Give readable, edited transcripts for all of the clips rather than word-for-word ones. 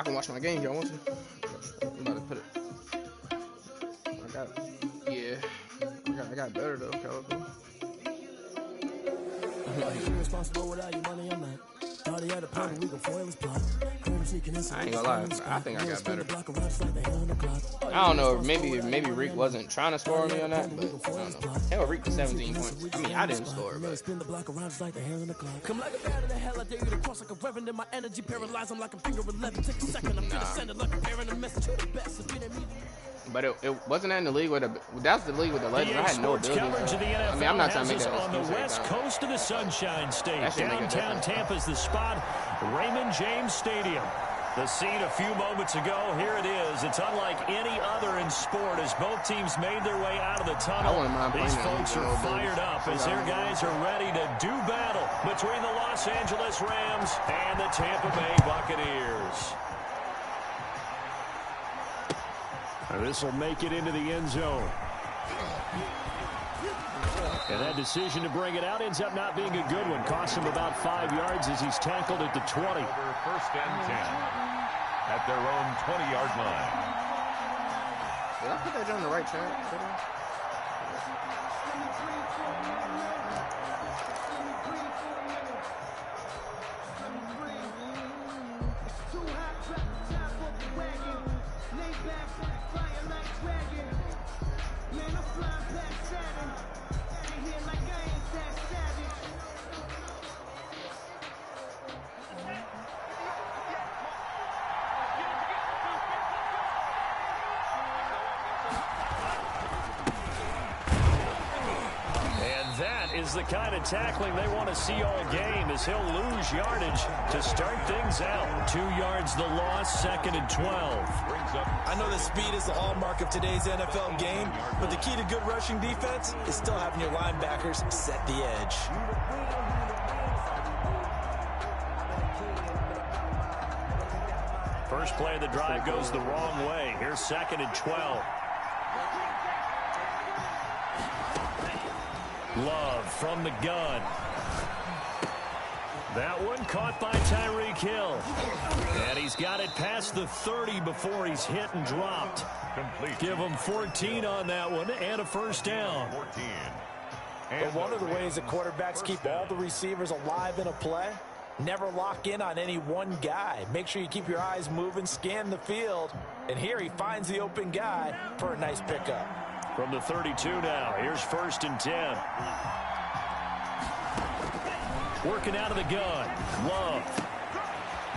can watch my game if y'all want to. I'm about to put it. Yeah. I got better though. Irresponsible without your money, I'm not. Thought he had a plan we before it was plot. I ain't gonna lie, I think I got better. I don't know, maybe Reek wasn't trying to score on me on that, but I don't know. Hell, Reek was 17 points. I mean, I didn't score, but. Come like a bat in the hell, I dare you to cross like a reverend in my energy, paralyze them like a finger 11. Take a second, I'm gonna send it like a parent, a message to the best. But it wasn't that in the league with that's the league with the legends. I had no ability. I mean, I'm not trying to make that on the west coast of the Sunshine State. Downtown Tampa's the spot, Raymond James Stadium. The scene a few moments ago, here it is. It's unlike any other in sport as both teams made their way out of the tunnel. These folks are fired up as their guys are ready to do battle between the Los Angeles Rams and the Tampa Bay Buccaneers. This will make it into the end zone. And that decision to bring it out ends up not being a good one. Costs him about 5 yards as he's tackled at the 20. First and 10 at their own 20-yard line. Did I put that on the right track? Is the kind of tackling they want to see all game as he'll lose yardage to start things out. 2 yards the loss, 2nd and 12. I know that speed is the hallmark of today's NFL game, but the key to good rushing defense is still having your linebackers set the edge. First play of the drive goes the wrong way. Here's 2nd and 12. Love from the gun. That one caught by Tyreek Hill. And he's got it past the 30 before he's hit and dropped. Complete. Give him 14 on that one and a first down. 14. But one of the ways that quarterbacks keep all the receivers alive in a play, never lock in on any one guy. Make sure you keep your eyes moving, scan the field. And here he finds the open guy for a nice pickup. From the 32 now, here's 1st and 10. Working out of the gun. Love.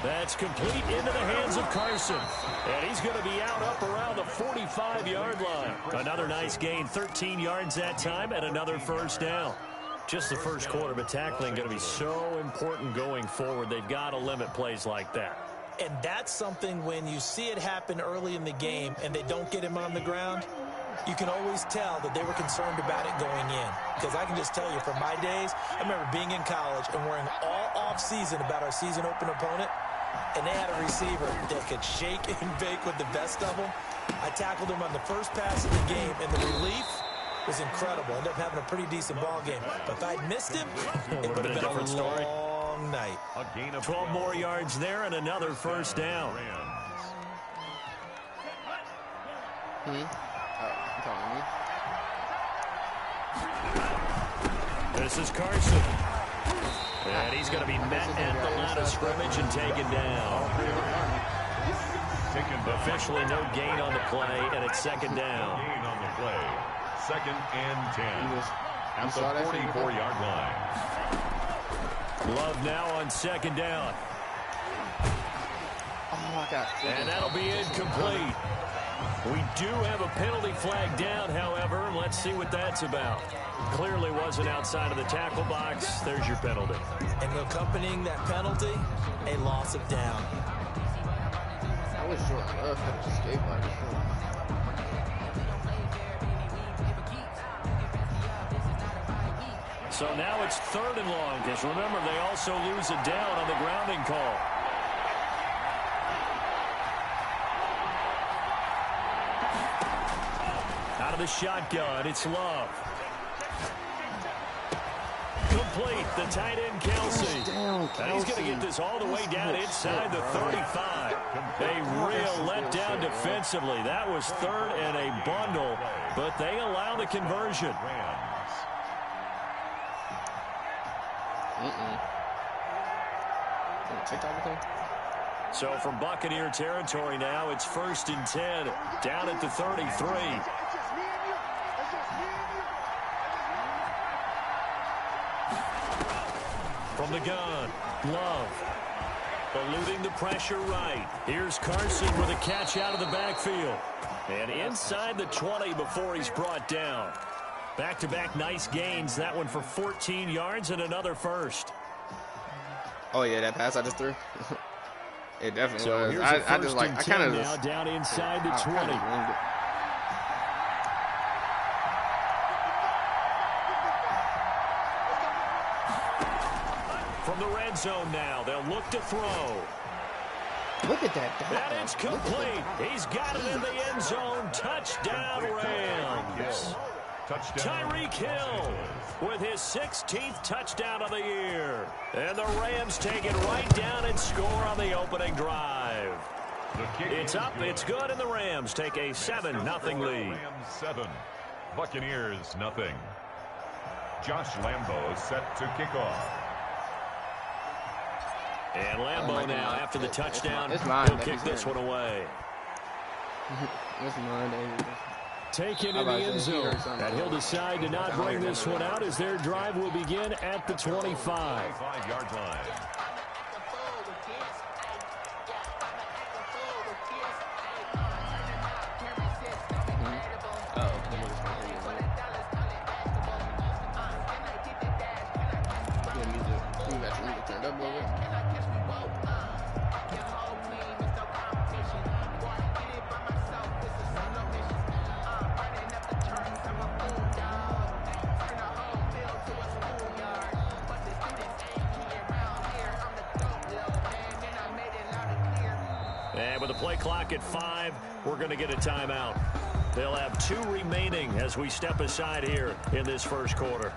That's complete into the hands of Carson. And he's going to be out up around the 45-yard line. Another nice gain, 13 yards that time, and another first down. Just the first quarter, but tackling going to be so important going forward. They've got to limit plays like that. And that's something when you see it happen early in the game and they don't get him on the ground, you can always tell that they were concerned about it going in. Because I can just tell you from my days, I remember being in college and worrying all off-season about our season open opponent, and they had a receiver that could shake and bake with the best of them. I tackled him on the first pass of the game, and the relief was incredible. Ended up having a pretty decent ball game. But if I'd missed him, it would have been a long night. A gain of 12 more yards there and another first down. This is Carson. And he's going to be met at the line of scrimmage and taken down. Officially no gain on the play, and it's 2nd down. Gain on the play. 2nd and 10 at the 44-yard line. Love now on 2nd down. And that'll be incomplete. We do have a penalty flag down, however. Let's see what that's about. Clearly wasn't outside of the tackle box. There's your penalty. And accompanying that penalty, a loss of down. I wish Jordan Love had escaped like this. So now it's 3rd and long, because remember, they also lose a down on the grounding call. Out of the shotgun, it's Love. complete. The tight end, Kelsey. Down, And he's going to get this all the way down inside the 35. A real letdown defensively. That was third and a bundle, but they allow the conversion. So from Buccaneer territory now, it's 1st and 10, down at the 33. From the gun, Love. Eluding the pressure right. Here's Carson with a catch out of the backfield. And inside the 20 before he's brought down. Back-to-back nice gains. That one for 14 yards and another first. Oh, yeah, that pass I just threw. It definitely so was. I just like, I kind of now down inside the 20. From the red zone now, they'll look to throw. Look at that. And it's complete. He's got it in the end zone. Touchdown, Rams. Tyreek Hill with his 16th touchdown of the year. And the Rams take it right down and score on the opening drive. It's up, it's good, and the Rams take a 7-0 lead. Rams 7, Buccaneers nothing. Josh Lambo set to kick off. And Lambo now, after the touchdown, he'll kick this one away. It's mine, David. Taken in the end zone. And he'll decide to not bring this one out as their drive will begin at the 25. 5-yard line. And with the play clock at 5, we're going to get a timeout. They'll have 2 remaining as we step aside here in this first quarter.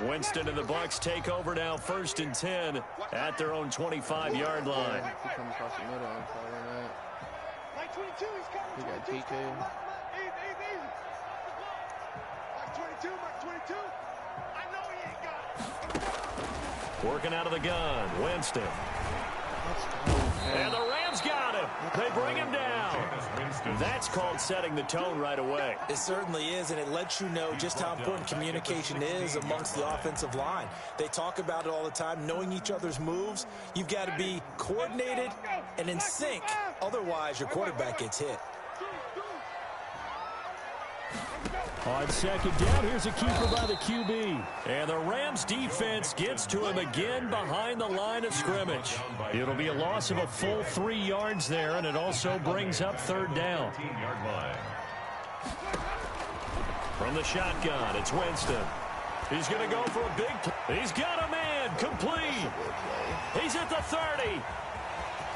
Winston and the Bucs take over now, 1st and 10 at their own 25-yard line. He comes across the middle and call on that. He got PK. Working out of the gun, Winston. And the Rams got him. They bring him down. That's called setting the tone right away. It certainly is, and it lets you know just how important communication is amongst the offensive line. They talk about it all the time, knowing each other's moves. You've got to be coordinated and in sync. Otherwise, your quarterback gets hit. On 2nd down, here's a keeper by the QB. And the Rams defense gets to him again behind the line of scrimmage. It'll be a loss of a full 3 yards there, and it also brings up 3rd down. From the shotgun, it's Winston. He's going to go for a big... He's got a man, complete. He's at the 30.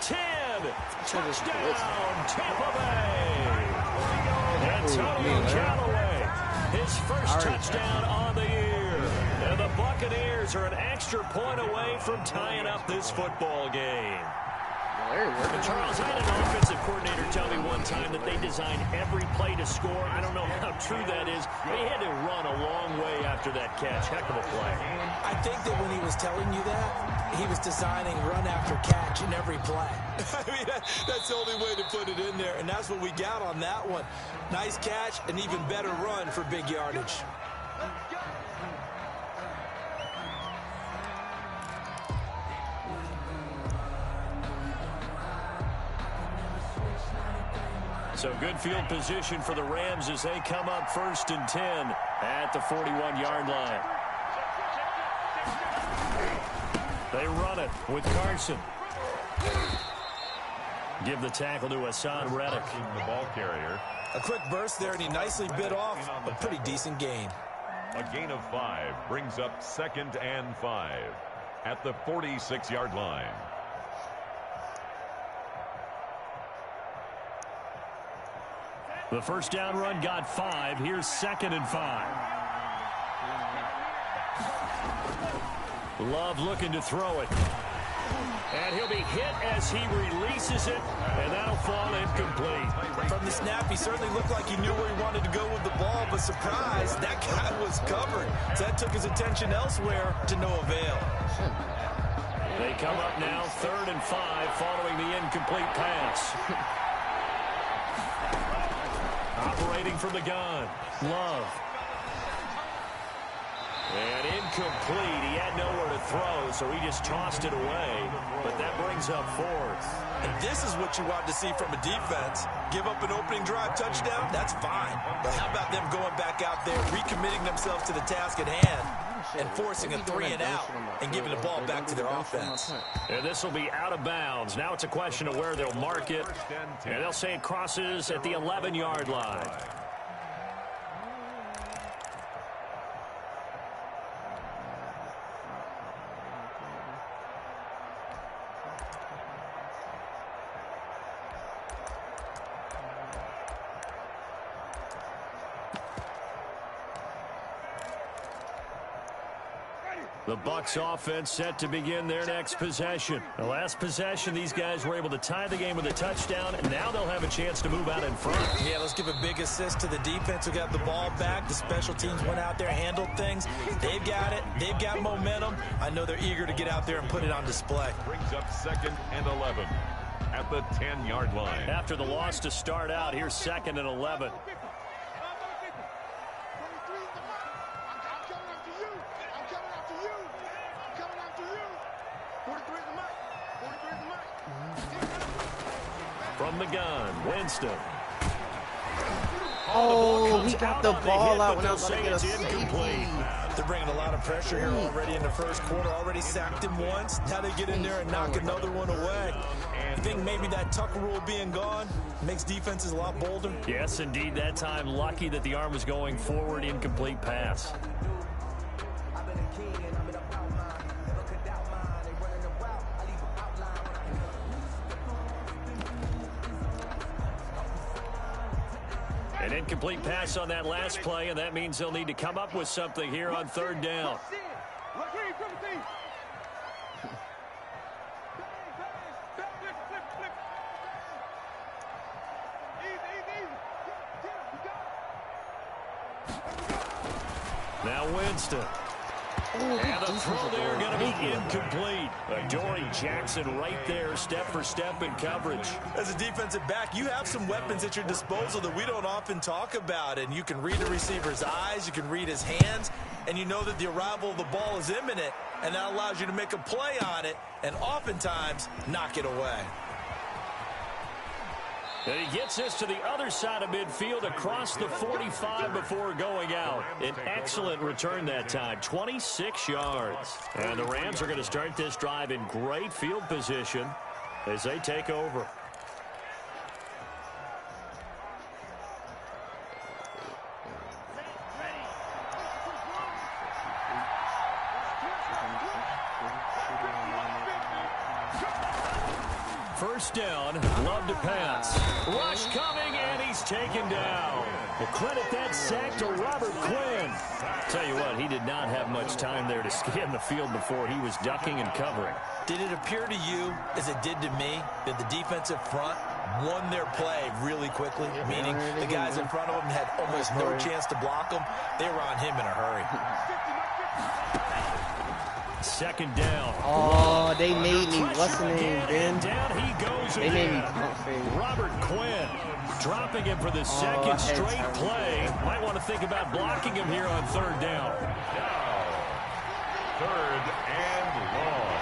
10. Touchdown, Tampa Bay. Antonio Callaway, his first touchdown on the year. And the Buccaneers are an extra point away from tying up this football game. And Charles, I had an offensive coordinator tell me one time that they design every play to score. I don't know how true that is. They had to run a long way after that catch. Heck of a play. I think that when he was telling you that, he was designing run after catch in every play. I mean, that's the only way to put it in there, and that's what we got on that one. Nice catch, an even better run for big yardage. So good field position for the Rams as they come up 1st and 10 at the 41-yard line. They run it with Carson. Give the tackle to Hassan Reddick. The ball carrier. A quick burst there, and he nicely bit off a pretty decent gain. A gain of 5 brings up 2nd and 5 at the 46-yard line. The first down run got 5. Here's 2nd and 5. Love looking to throw it. And he'll be hit as he releases it, and that'll fall incomplete. From the snap, he certainly looked like he knew where he wanted to go with the ball, but surprise, that guy was covered. So that took his attention elsewhere to no avail. They come up now 3rd and 5 following the incomplete pass. Operating from the gun, Love. And incomplete. He had nowhere to throw, so he just tossed it away. But that brings up 4th. And this is what you want to see from a defense. Give up an opening drive touchdown, that's fine. But how about them going back out there, recommitting themselves to the task at hand, and forcing a 3-and-out and giving the ball back to their offense. And this will be out of bounds. Now it's a question of where they'll mark it. And they'll say it crosses at the 11-yard line. The Bucs offense set to begin their next possession. The last possession, these guys were able to tie the game with a touchdown, and now they'll have a chance to move out in front. Yeah, let's give a big assist to the defense who got the ball back. The special teams went out there, handled things. They've got it. They've got momentum. I know they're eager to get out there and put it on display. Brings up 2nd and 11 at the 10-yard line. After the loss to start out, here's 2nd and 11. From the gun, Winston. Oh, he got the ball out when I was going to get a incomplete. They're bringing a lot of pressure here already in the first quarter. Already sacked him once. Now they get in there and knock another one away. You think maybe that Tucker rule being gone makes defenses a lot bolder? Yes, indeed. That time, lucky that the arm was going forward. Incomplete pass. An incomplete pass on that last play, and that means they'll need to come up with something here on 3rd down. Now Winston. And the throw there going to be incomplete. Adoree Jackson right there, step for step in coverage. As a defensive back, you have some weapons at your disposal that we don't often talk about. And you can read the receiver's eyes, you can read his hands, and you know that the arrival of the ball is imminent. And that allows you to make a play on it and oftentimes knock it away. And he gets this to the other side of midfield across the 45 before going out. An excellent return that time, 26 yards. And the Rams are going to start this drive in great field position as they take over. First down, Love to pass. Rush coming, and he's taken down. We'll credit that sack to Robert Quinn. Tell you what, he did not have much time there to scan the field before he was ducking and covering. Did it appear to you, as it did to me, that the defensive front won their play really quickly? Meaning the guys in front of them had almost no chance to block them. They were on him in a hurry. Second down. Oh, they made me. What's the name, Ben? Down he goes They made me again. Robert Quinn dropping him for the second straight play. Might want to think about blocking him here on 3rd down. Now, 3rd and long.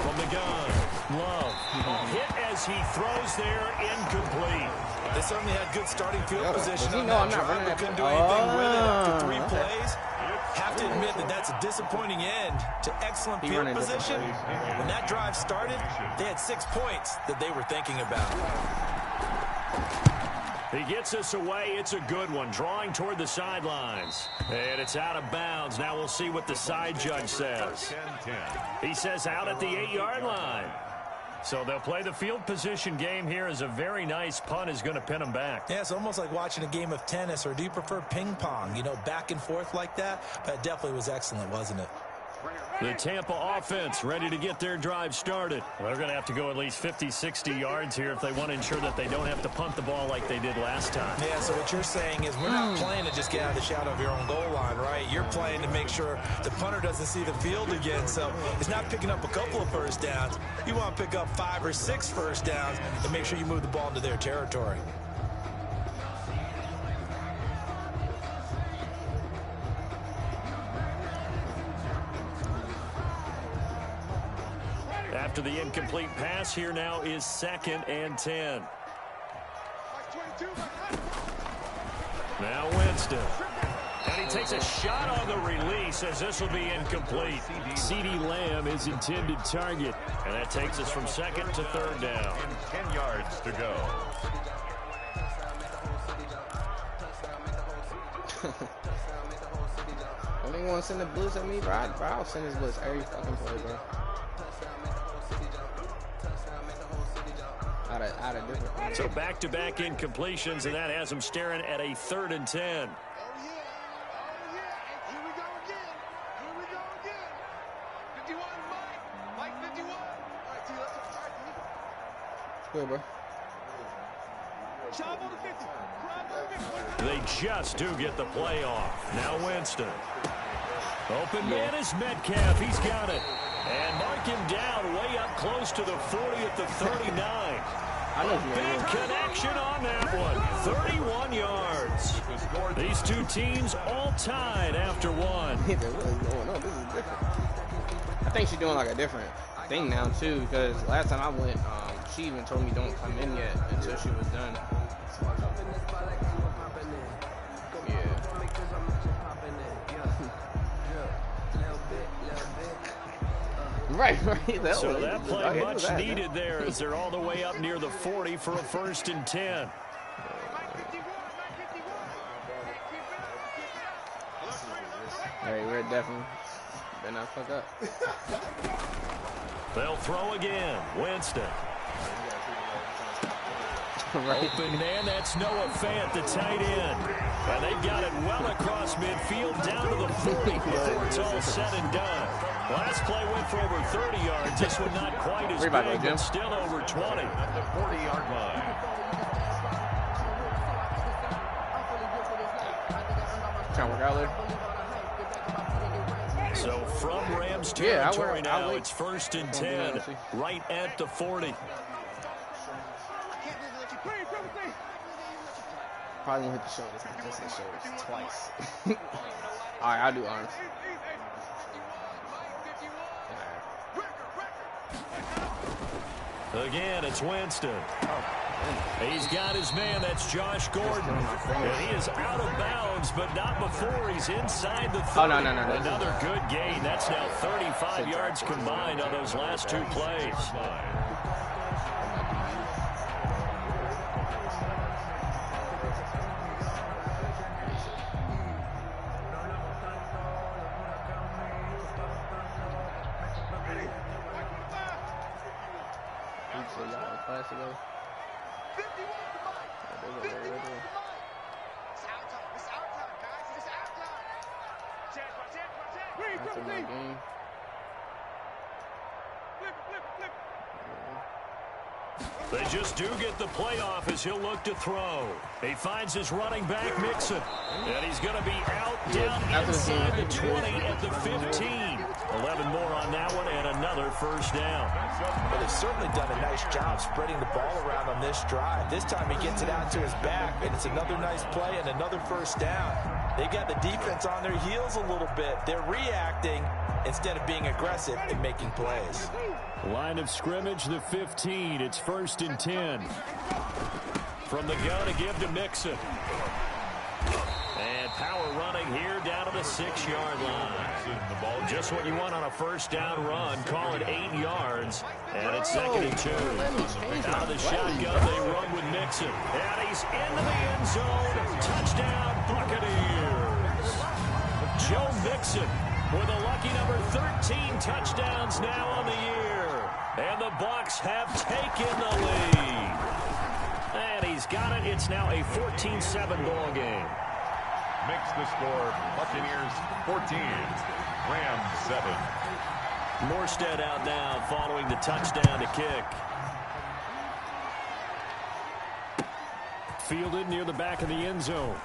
From the gun, Love. Hit as he throws there, incomplete. They certainly had good starting field position does he on know that I'm not drive, running but that couldn't do play? anything with it after 3 Okay. plays. Have to admit that that's a disappointing end to excellent He field running different position. plays. When that drive started, they had 6 points that they were thinking about. He gets us away. It's a good one. Drawing toward the sidelines. And it's out of bounds. Now we'll see what the side judge says. He says out at the 8-yard line. So they'll play the field position game here as a very nice punt is going to pin them back. Yeah, it's almost like watching a game of tennis, or do you prefer ping pong? You know, back and forth like that? That definitely was excellent, wasn't it? The Tampa offense ready to get their drive started. They're going to have to go at least 50, 60 yards here if they want to ensure that they don't have to punt the ball like they did last time. Yeah, so what you're saying is we're not playing to just get out of the shadow of your own goal line, right? You're playing to make sure the punter doesn't see the field again. So it's not picking up a couple of first downs. You want to pick up 5 or 6 first downs and make sure you move the ball into their territory. After the incomplete pass, here now is 2nd and 10. Now Winston. And he takes a shot on the release as this will be incomplete. CeeDee Lamb is intended target. And that takes us from 2nd to 3rd down. 10 yards to go. Don't even want to send the blitz at me, bro. I'll send this blitz every fucking play, bro. Out of different points. So back-to-back incompletions, and that has them staring at a 3rd and 10. Good, bro. They just do get the play off. Now Winston. Open man is Metcalf. He's got it. And mark him down way up close to the 40 at the 39. I know Big connection on that one. 31 yards. These two teams all tied after one. What is going on? This is different. I think she's doing like a different thing now too, because last time I went, she even told me don't come in yet until she was done. Right. So that play much needed there as they're all the way up near the 40 for a 1st and 10. Hey, we're definitely better not fuck up. They'll throw again. Winston. Right. Open man, that's Noah Fant, the tight end. And they've got it well across midfield down to the 40 before it's all said and done. Last play went for over 30 yards. This one not quite as big, but still over 20. At the 40-yard line. Trying to work out there. So from Rams territory now, it's 1st and 10, right at the 40. Probably won't hit the shoulders. Just hit shoulders twice. All right, I'll do arms. Again, it's Winston. He's got his man. That's Josh Gordon. And he is out of bounds, but not before he's inside the 30. Oh, no. Another good gain. That's now 35 yards combined on those last 2 plays. They just do get the playoff as he'll look to throw. He finds his running back, Mixon. And he's going to be out down inside the 20 at the 15. 11 more on that one and another 1st down. Well, they've certainly done a nice job spreading the ball around on this drive. This time he gets it out to his back, and it's another nice play and another 1st down. They've got the defense on their heels a little bit. They're reacting instead of being aggressive and making plays. Line of scrimmage, the 15. It's 1st and 10. From the gun to give to Mixon. And power running here down to the 6-yard line. Just what you want on a first down run. Call it 8 yards. And it's 2nd and 2. Out of the shotgun, they run with Mixon. And he's into the end zone. Touchdown, Buccaneers. Joe Mixon with a lucky number 13 touchdowns now on the year. And the Bucs have taken the lead. And he's got it. It's now a 14-7 ball game. Makes the score. Buccaneers 14, Rams 7. Morstead out now following the touchdown to kick. Fielded near the back of the end zone.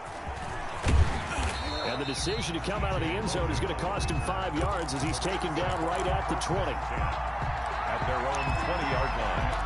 And the decision to come out of the end zone is going to cost him 5 yards as he's taken down right at the 20. At their own 20-yard line.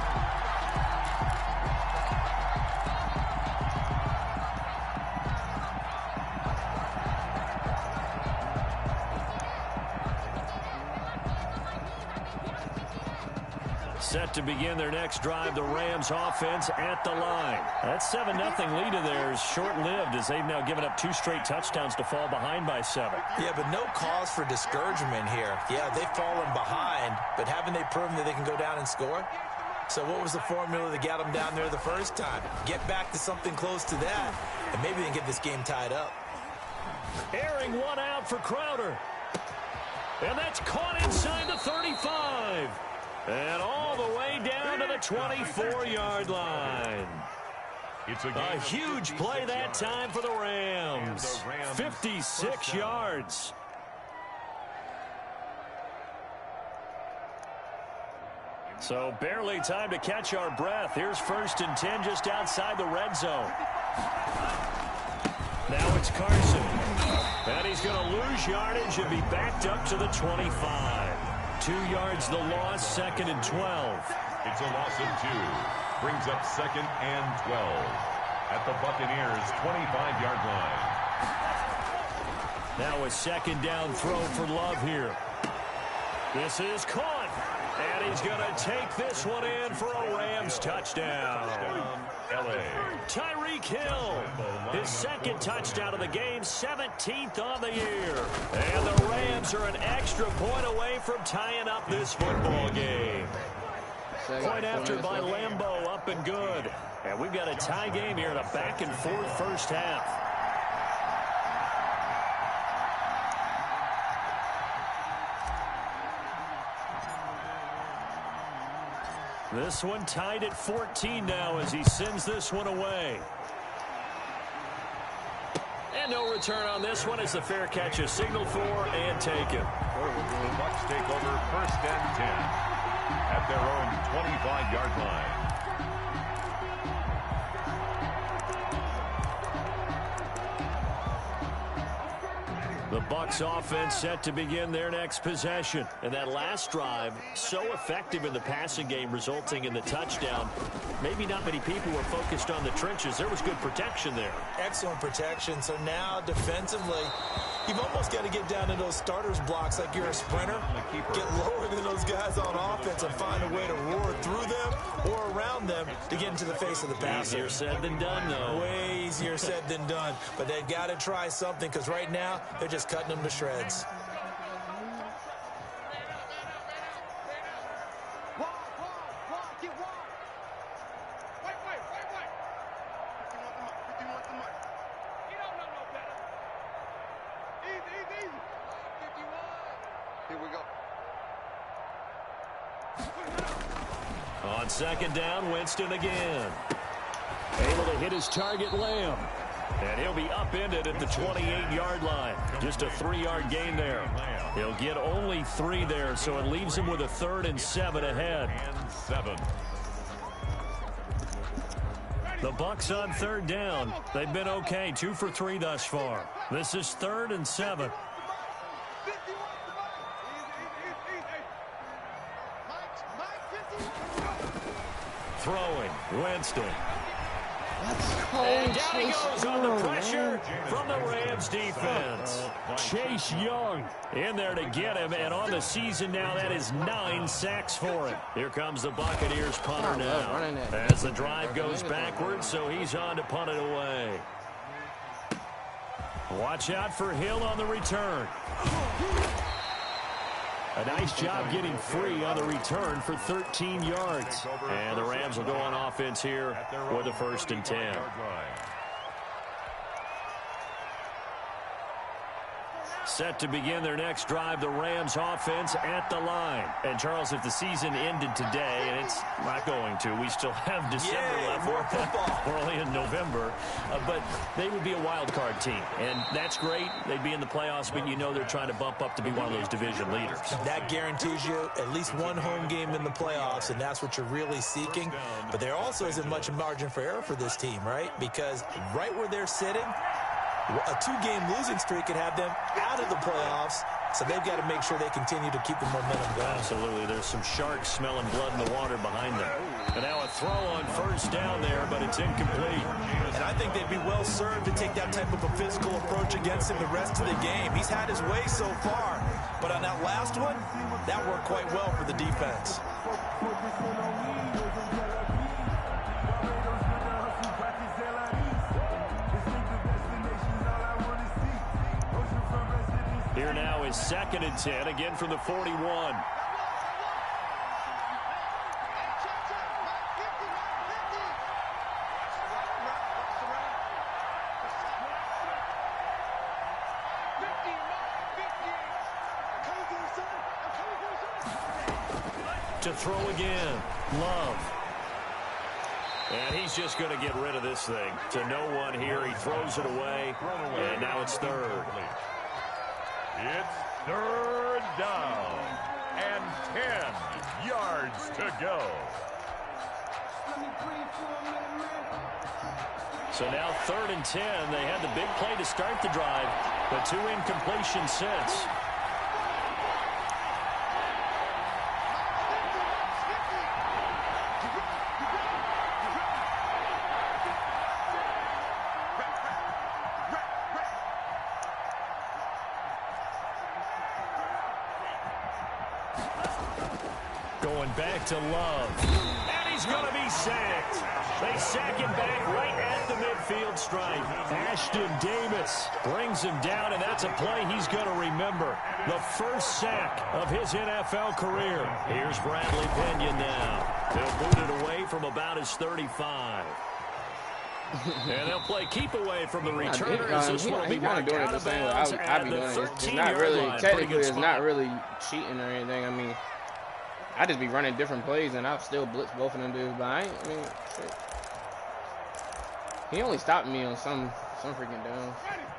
Set to begin their next drive, the Rams offense at the line. That 7-0 lead of theirs short-lived as they've now given up 2 straight touchdowns to fall behind by 7. Yeah, but no cause for discouragement here. Yeah, they've fallen behind, but haven't they proven that they can go down and score? So what was the formula that got them down there the first time? Get back to something close to that, and maybe they can get this game tied up. Airing one out for Crowder. And that's caught inside the 35. And all the way down to the 24-yard line. It's a huge play that time for the Rams. 56 yards. So barely time to catch our breath. Here's 1st and 10 just outside the red zone. Now it's Carson. And he's going to lose yardage and be backed up to the 25. 2 yards the loss, 2nd and 12. It's a loss of 2. Brings up 2nd and 12. At the Buccaneers' 25-yard line. Now a 2nd down throw for Love here. This is caught. And he's going to take this one in for a Rams touchdown. L.A. Tyreek Hill, his 2nd touchdown of the game, 17th on the year. And the Rams are an extra point away from tying up this football game. Point after by Lambeau, up and good. And we've got a tie game here in a back-and-forth first half. This one tied at 14 now as he sends this one away. And no return on this one as the fair catch is signaled for and taken. The Bucs take over 1st and 10 at their own 25-yard line. The Bucs offense set to begin their next possession. And that last drive, so effective in the passing game, resulting in the touchdown. Maybe not many people were focused on the trenches. There was good protection there. Excellent protection. So now defensively, you've almost got to get down to those starters blocks like you're a sprinter. Get lower than those guys on offense and find a way to roar through them or around them to get into the face of the passer. Easier said than done, though. Way easier said than done. But they've got to try something because right now they're just cutting them to shreds. On 2nd down, Winston again. Able to hit his target, Lamb. And he'll be upended at the 28-yard line. Just a 3-yard gain there. He'll get only 3 there, so it leaves him with a 3rd and 7 ahead. The Bucs on 3rd down. They've been okay, 2 for 3 thus far. This is 3rd and 7. Throwing, Winston. And down he goes on the pressure from the Rams defense. Chase Young in there to get him, and on the season now, that is 9 sacks for him. Here comes the Buccaneers punter now as the drive goes backwards, so he's on to punt it away. Watch out for Hill on the return. A nice job getting free on the return for 13 yards. And the Rams will go on offense here with a 1st and 10. Set to begin their next drive, the Rams offense at the line. And, Charles, if the season ended today, and it's not going to, we still have December left. We're only in November. But they would be a wild card team. And that's great. They'd be in the playoffs, but you know they're trying to bump up to be one of those division leaders. That guarantees you at least one home game in the playoffs, and that's what you're really seeking. But there also isn't much margin for error for this team, right? Because right where they're sitting, a 2-game losing streak could have them out of the playoffs, so they've got to make sure they continue to keep the momentum going. Absolutely. There's some sharks smelling blood in the water behind them. And now a throw on 1st down there, but it's incomplete. And I think they'd be well served to take that type of a physical approach against him the rest of the game. He's had his way so far, but on that last one, that worked quite well for the defense. Here now is 2nd and 10, again from the 41. To throw again, Love. And he's just going to get rid of this thing. To no one here, he throws it away, and now it's 3rd. It's 3rd down and 10 yards to go. So now 3rd and 10. They had the big play to start the drive, but 2 incompletions since. Going back to Love. And he's going to be sacked. They sack him back right at the midfield stripe. Ashton Davis brings him down, and that's a play he's going to remember. The first sack of his NFL career. Here's Bradley Pinion now. They'll boot it away from about his 35. And they'll play keep away from the returner. He's kind of doing it the same way I'd be doing it. It's not really, technically, it's not really cheating or anything. I mean, I just be running different plays, and I've still blitzed both of them dudes. But I mean, shit. He only stopped me on some freaking downs.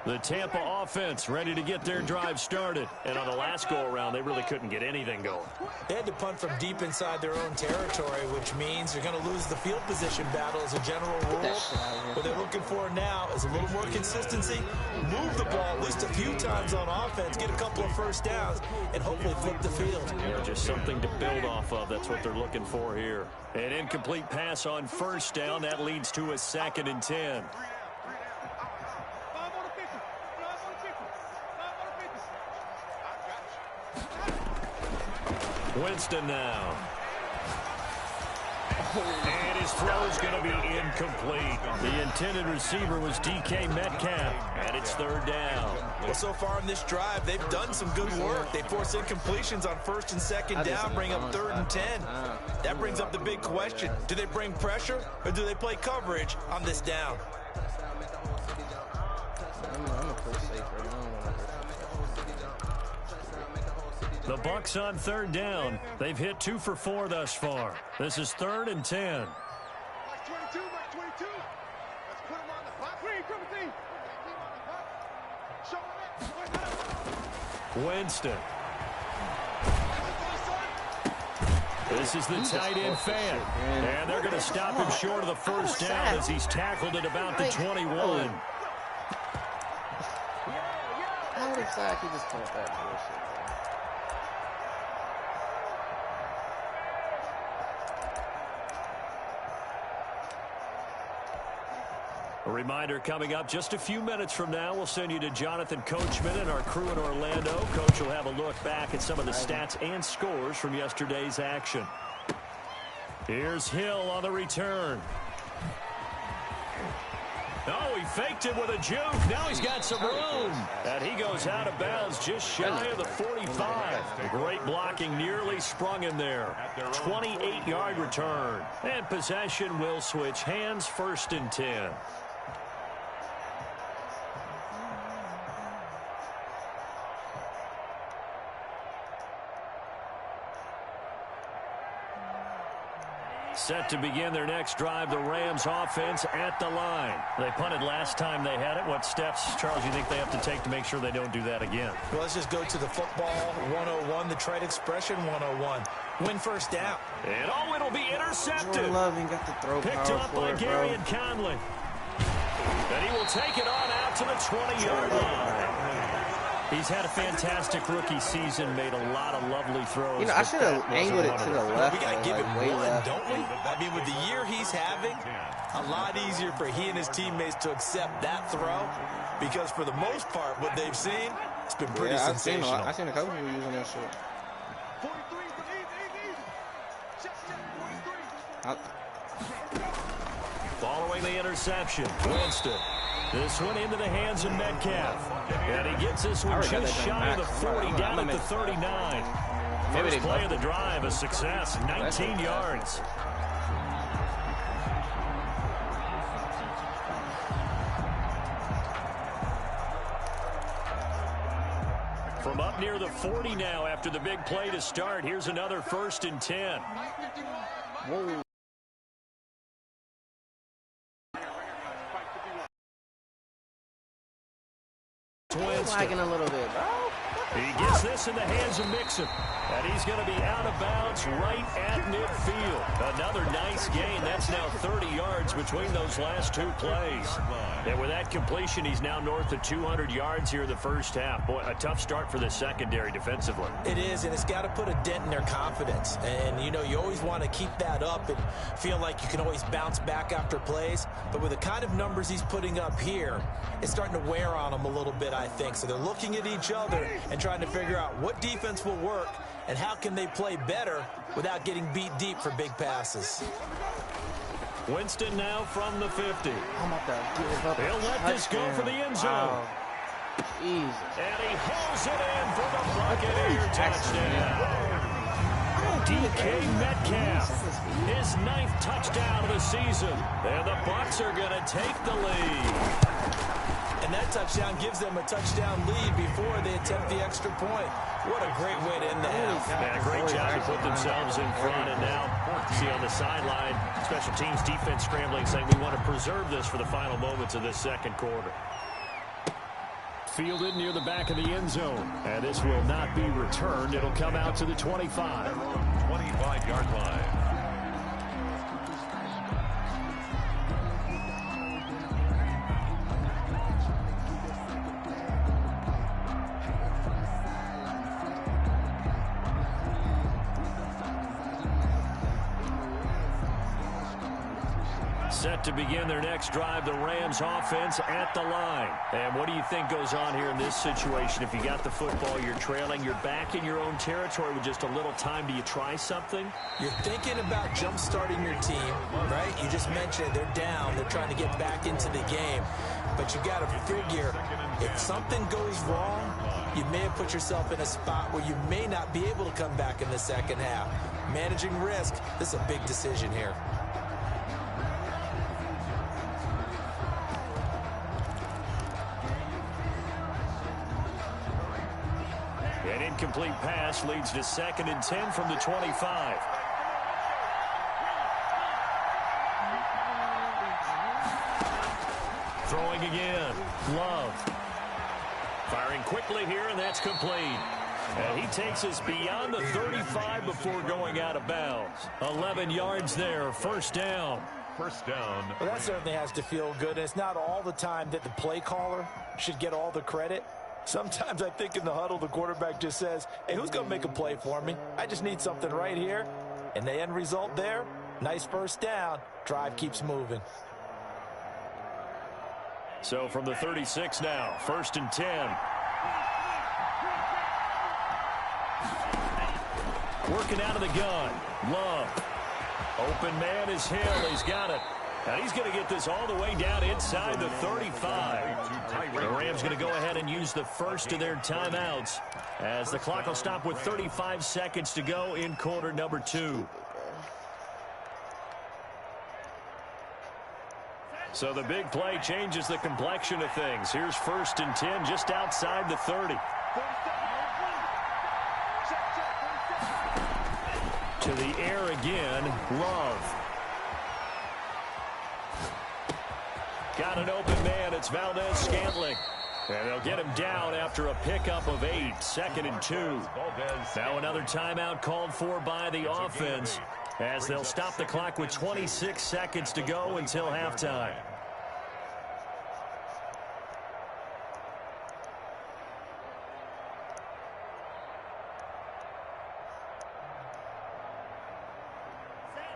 The Tampa offense ready to get their drive started. And on the last go-around, they really couldn't get anything going. They had to punt from deep inside their own territory, which means they're going to lose the field position battle as a general rule. What they're looking for now is a little more consistency, move the ball at least a few times on offense, get a couple of first downs, and hopefully flip the field. Yeah, just something to build off of. That's what they're looking for here. An incomplete pass on 1st down. That leads to a 2nd and 10. Winston now. And his throw is going to be incomplete. The intended receiver was DK Metcalf, and it's 3rd down. Well, so far in this drive, they've done some good work. They force incompletions on 1st and 2nd down, bring up 3rd and 10. That brings up the big question. Do they bring pressure, or do they play coverage on this down? I'm gonna play safe right now. The Bucs on 3rd down. They've hit 2 for 4 thus far. This is 3rd and 10. Winston. This is the tight end fan. And they're going to stop him short of the 1st down as he's tackled at about the 21. How the fuck he just caught that bullshit? A reminder coming up just a few minutes from now. We'll send you to Jonathan Coachman and our crew in Orlando. Coach will have a look back at some of the stats and scores from yesterday's action. Here's Hill on the return. Oh, he faked it with a juke. Now he's got some room. And he goes out of bounds just shy of the 45. Great blocking, nearly sprung him there. 28-yard return. And possession will switch hands, 1st and 10. Set to begin their next drive, the Rams offense at the line. They punted last time they had it. What steps, Charles, you think they have to take to make sure they don't do that again? Well, let's just go to the football 101, the trade expression 101. Win 1st down. And oh, it'll be intercepted. Jordan Love ain't got the throw Picked power up for by it, Gary bro. and Conley. And he will take it on out to the 20-yard line. He's had a fantastic rookie season, made a lot of lovely throws. You know, I should have angled it to the left. We got to give him way one, left. don't we? I mean, with the year he's having, a lot easier for he and his teammates to accept that throw because for the most part, what they've seen, it's been pretty sensational. I've seen a couple people using that shit. Following the interception, Winston. This one into the hands of Metcalf. And he gets this one just shy of the 40, down at the 39. First play of the drive, a success, 19 yards. From up near the 40 now after the big play to start, here's another 1st and 10. Whoa. Lagging a little bit, bro. He gets this in the hands of Mixon. And he's going to be out of bounds right at midfield. Another nice gain. That's now 30 yards between those last 2 plays. And with that completion, he's now north of 200 yards here in the 1st half. Boy, a tough start for the secondary defensively. It is, and it's got to put a dent in their confidence. And, you know, you always want to keep that up and feel like you can always bounce back after plays. But with the kind of numbers he's putting up here, it's starting to wear on them a little bit, I think. So they're looking at each other and trying to figure out what defense will work and how can they play better without getting beat deep for big passes. Winston now from the 50. I'm about to give up. He'll let this go for the end zone. Wow. Jesus. And he holds it in for the Buccaneer touchdown. DK Metcalf, his 9th touchdown of the season. And the Bucs are going to take the lead. And that touchdown gives them a touchdown lead before they attempt the extra point. What a great way to end the half. Man, a great job to put themselves in front. And now, see on the sideline, special teams defense scrambling, saying we want to preserve this for the final moments of this 2nd quarter. Fielded near the back of the end zone. And this will not be returned. It'll come out to the 25. 25-yard line. Set to begin their next drive, the Rams offense at the line. And what do you think goes on here in this situation? If you got the football, you're trailing, you're back in your own territory with just a little time. Do you try something? You're thinking about jump-starting your team, right? You just mentioned they're down. They're trying to get back into the game. But you got to figure, if something goes wrong, you may have put yourself in a spot where you may not be able to come back in the 2nd half. Managing risk, this is a big decision here. An incomplete pass leads to 2nd and 10 from the 25. Throwing again. Love. Firing quickly here, and that's complete. And he takes us beyond the 35 before going out of bounds. 11 yards there, 1st down. 1st down. Well, that certainly has to feel good. And it's not all the time that the play caller should get all the credit. Sometimes I think in the huddle, the quarterback just says, hey, who's going to make a play for me? I just need something right here. And the end result there, nice 1st down. Drive keeps moving. So from the 36 now, 1st and 10. Working out of the gun. Love. Open man is Hill. He's got it. And he's going to get this all the way down inside the 35. The Rams going to go ahead and use the first of their timeouts as the clock will stop with 35 seconds to go in quarter number 2. So the big play changes the complexion of things. Here's 1st and 10 just outside the 30. To the air again, Love. Got an open man. It's Valdez-Scantling. And they'll get him down after a pickup of 8. 2nd and 2. Now another timeout called for by the offense as they'll stop the clock with 26 seconds to go until halftime.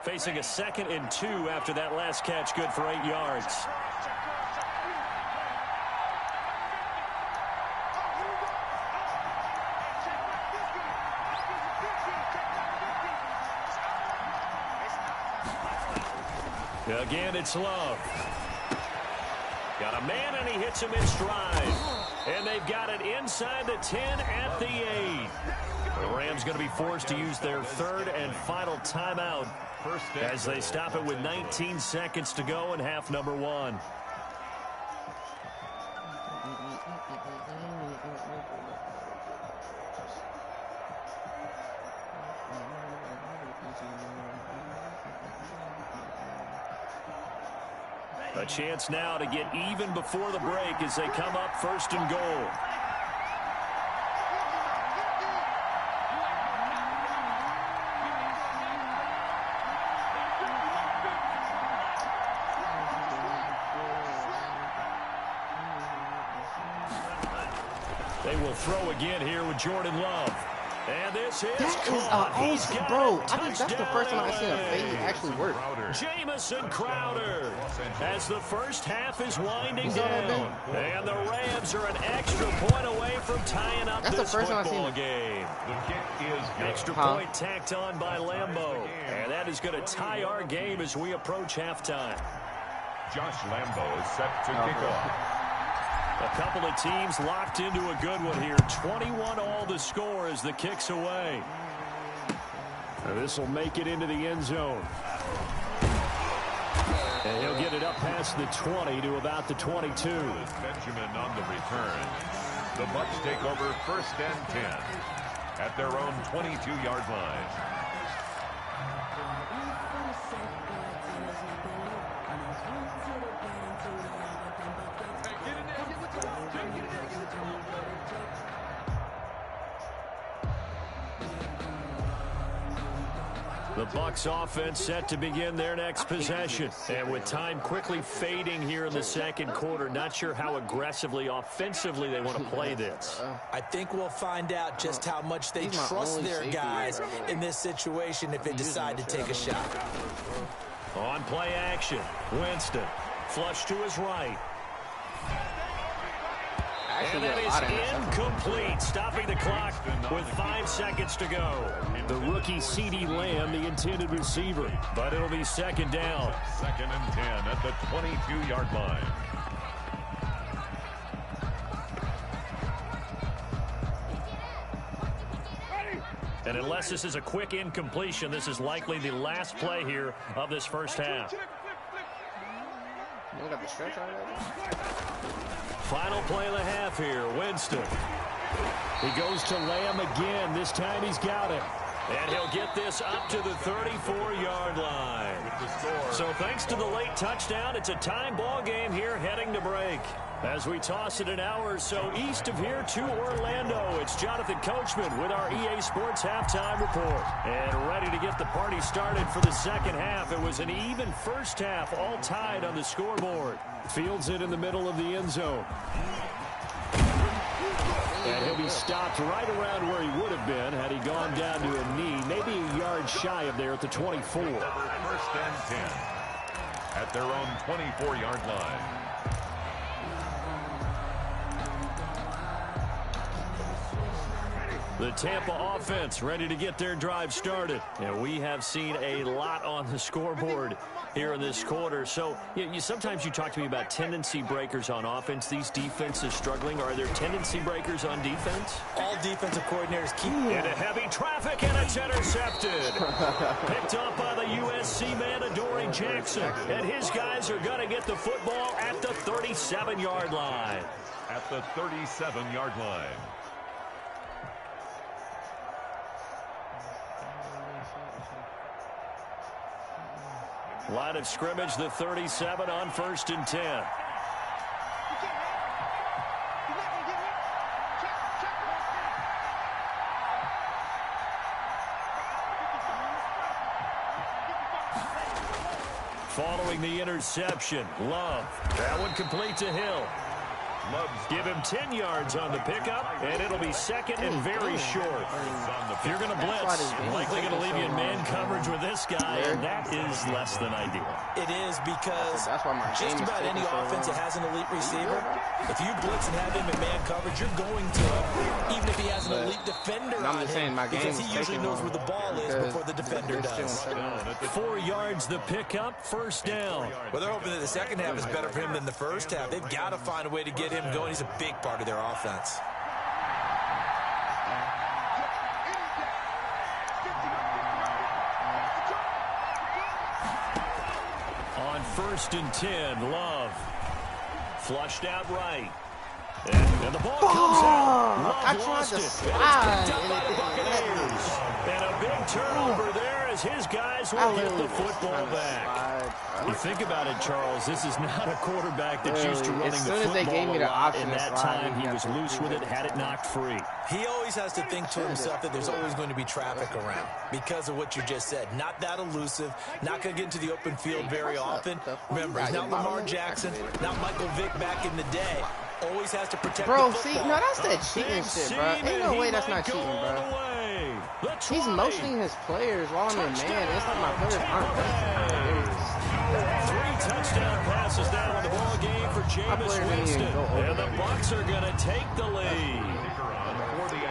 Facing a 2nd and 2 after that last catch, good for 8 yards. Again, it's Love. Got a man, and he hits him in stride. And they've got it inside the 10 at the 8. The Rams going to be forced to use their 3rd and final timeout as they stop it with 19 seconds to go in half number 1. A chance now to get even before the break as they come up 1st and goal. They will throw again here with Jordan Love. And this is caught. Bro, I think that's the first time I've seen a fade actually work. Jamison Crowder as the first half is winding down. And the Rams are an extra point away from tying up this football game. Extra point tacked on by Lambo. And that is going to tie our game as we approach halftime. Josh Lambo is set to kick off. A couple of teams locked into a good one here. 21 all the score as the kick's away. This will make it into the end zone. And he'll get it up past the 20 to about the 22. Benjamin on the return. The Bucs take over 1st and 10 at their own 22-yard line. The Bucs offense set to begin their next possession. And with time quickly fading here in the 2nd quarter, not sure how aggressively, offensively they want to play this. I think we'll find out just how much they trust their guys in this situation if they decide to take a shot. On play action, Winston. Flush to his right. And that is incomplete, stopping the clock with 5 seconds to go. The rookie CeeDee Lamb, the intended receiver, but it'll be 2nd down. 2nd and 10 at the 22-yard line. And unless this is a quick incompletion, this is likely the last play here of this first half. You got the stretch already? Final play of the half here, Winston. He goes to Lamb again. This time he's got it. And he'll get this up to the 34-yard line. So thanks to the late touchdown, it's a time ball game here heading to break. As we toss it an hour or so east of here to Orlando, it's Jonathan Coachman with our EA Sports Halftime Report. And ready to get the party started for the 2nd half. It was an even first half, all tied on the scoreboard. Fields it in the middle of the end zone. And he'll be stopped right around where he would have been had he gone down to a knee, maybe a yard shy of there at the 24. 1st and 10 at their own 24-yard line. The Tampa offense ready to get their drive started. And we have seen a lot on the scoreboard here in this quarter. So sometimes you talk to me about tendency breakers on offense. These defenses struggling. Are there tendency breakers on defense? All defensive coordinators keep into heavy traffic, and it's intercepted. Picked up by the USC man, Adoree Jackson. And his guys are going to get the football at the 37-yard line. At the 37-yard line. Line of scrimmage, the 37 on 1st and 10. Following the interception, Love. That one complete to Hill. Give him 10 yards on the pickup, and it'll be second and very short. If you're going to blitz, likely going to leave you in man coverage with this guy, and that is less than ideal. It is because just about any offense that has an elite receiver, if you blitz and have him in man coverage, you're going to him, even if he has an elite defender on him, because he usually knows where the ball is before the defender does. 4 yards the pickup, 1st down. Well, they're hoping that the second half is better for him than the first half. They've got to find a way to get him going. He's a big part of their offense. On 1st and 10, Love. Flushed out right. And the ball comes out. Love lost it. It's picked up by the Buccaneers. And a big turnover there as his guys will get the football back. You think about it, Charles, this is not a quarterback that's used to running the football a lot, and that time he was loose with it, had it knocked free. He always has to think to himself that there's always going to be traffic around because of what you just said. Not that elusive, not going to get into the open field very often. Remember, he's not Lamar Jackson, not Michael Vick back in the day. Always has to protect the football. See, no, that's that cheating shit, bro. Ain't no way that's not cheating, bro. He's motioning his players while I'm in man. It's like my players aren't players. 3 touchdown passes down on the ball game for Jameis Winston. And the Bucs are going to take the lead.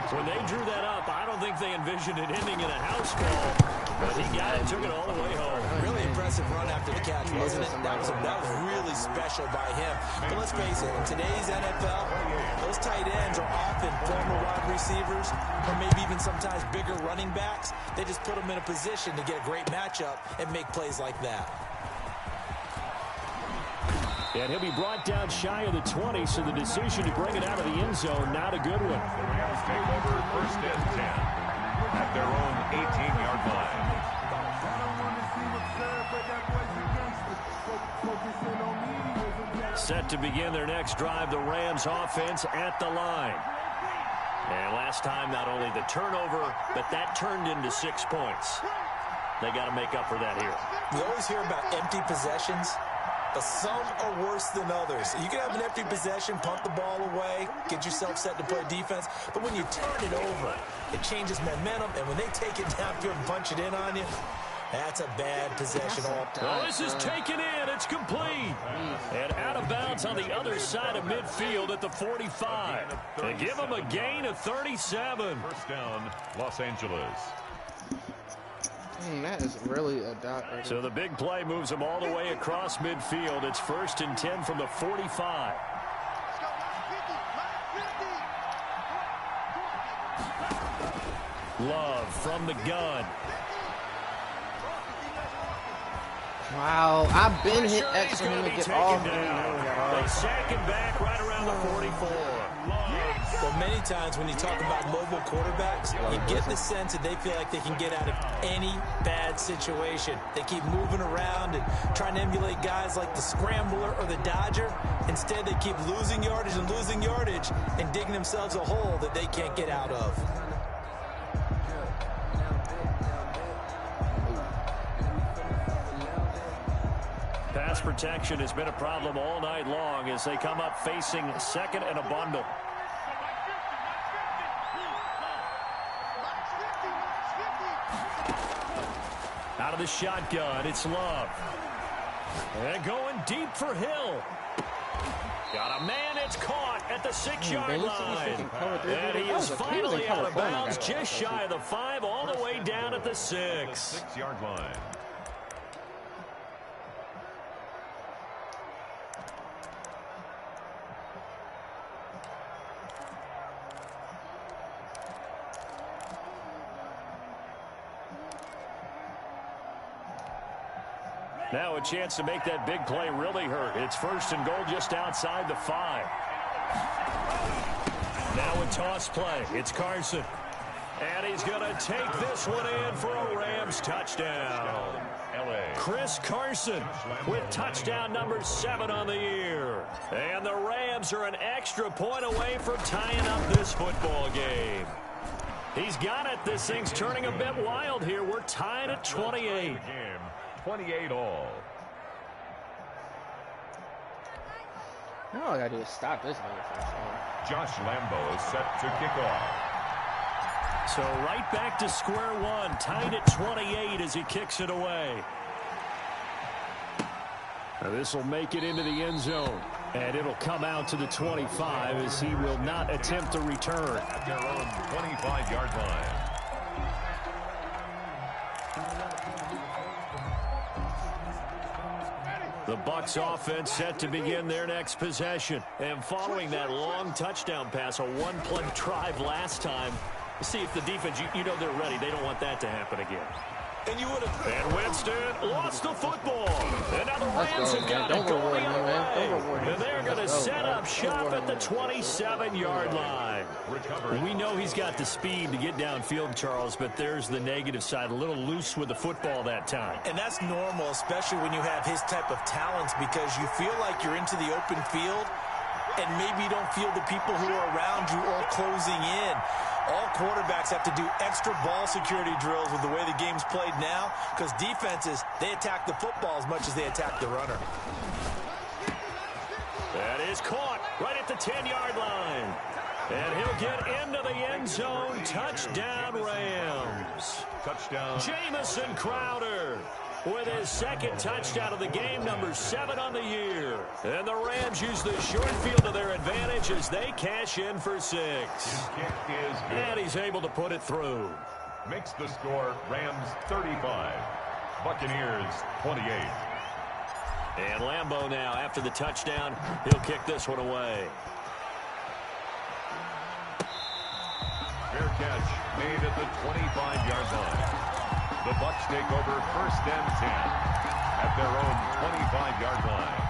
When they drew that up, I don't think they envisioned it ending in a house call. But he got it, took it all the way home. Really impressive run after the catch, wasn't it? That was really special by him. But let's face it, in today's NFL, those tight ends are often former wide receivers or maybe even sometimes bigger running backs. They just put them in a position to get a great matchup and make plays like that. And he'll be brought down shy of the 20, so the decision to bring it out of the end zone, not a good one. Take over 1st and 10 at their own 18-yard line. Set to begin their next drive, the Rams offense at the line. And last time, not only the turnover, but that turned into 6 points. They got to make up for that here. We always hear about empty possessions, but some are worse than others. You can have an empty possession, punt the ball away, get yourself set to play defense, but when you turn it over, it changes momentum, and when they take it downfield and punch it in on you, that's a bad possession all time. Well, this is taken in. It's complete. And out of bounds on the other side of midfield at the 45. They give them a gain of 37. 1st down, Los Angeles. That is really a dot. So the big play moves them all the way across midfield. It's 1st and 10 from the 45. Love from the gun. Wow, I've been hit X for him to get off. They sack him back right around the 44. Well, many times when you talk about mobile quarterbacks, you get the sense that they feel like they can get out of any bad situation. They keep moving around and trying to emulate guys like the Scrambler or the Dodger. Instead, they keep losing yardage and digging themselves a hole that they can't get out of. Pass protection has been a problem all night long as they come up facing 2nd and a bundle. Out of the shotgun, it's Love. And going deep for Hill. Got a man, it's caught at the 6-yard line. And he is finally out of bounds, just shy of the 5, all the way down at the 6. 6-yard line. Now a chance to make that big play really hurt. It's 1st and goal just outside the 5. Now a toss play. It's Carson. And he's going to take this one in for a Rams touchdown. Chris Carson with touchdown number 7 on the year. And the Rams are an extra point away from tying up this football game. He's got it. This thing's turning a bit wild here. We're tied at 28. 28 all. Now all I gotta do is stop this motherfucker. Josh Lambo is set to kick off. So right back to square one, tied at 28 as he kicks it away. This will make it into the end zone, and it'll come out to the 25 as he will not attempt to return. At their own 25-yard line. The Bucs offense set to begin their next possession. And following that long touchdown pass, a one-play drive last time, see if the defense, you know they're ready. They don't want that to happen again. And you would have. And Winston lost the football. And now the Rams have got it going the other way. And they're going to set up shop at the 27-yard line. We know he's got the speed to get downfield, Charles, but there's the negative side. A little loose with the football that time. And that's normal, especially when you have his type of talents, because you feel like you're into the open field and maybe you don't feel the people who are around you all closing in. All quarterbacks have to do extra ball security drills with the way the game's played now, because defenses, they attack the football as much as they attack the runner. That is caught right at the 10-yard line. And he'll get into the end zone. Touchdown, Rams. Touchdown. Jamison Crowder with his 2nd touchdown of the game, number 7 on the year. And the Rams use the short field to their advantage as they cash in for 6. His kick is good. And he's able to put it through. Makes the score Rams 35, Buccaneers 28. And Lambo now, after the touchdown, he'll kick this one away. Fair catch made at the 25-yard line. The Bucs take over 1st and 10 at their own 25-yard line.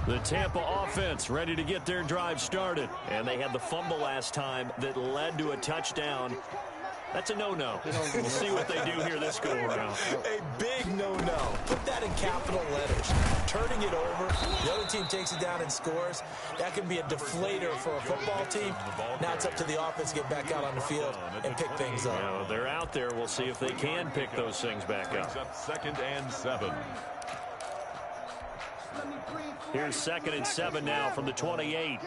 The Tampa offense ready to get their drive started. And they had the fumble last time that led to a touchdown. That's a no-no. We'll see what they do here this go-around. A big no-no. Put that in capital letters. Turning it over, the other team takes it down and scores. That can be a deflator for a football team. Now it's up to the offense to get back out on the field and pick things up. Well, they're out there. We'll see if they can pick those things back up. 2nd and 7. Here's 2nd and 7 now from the 28.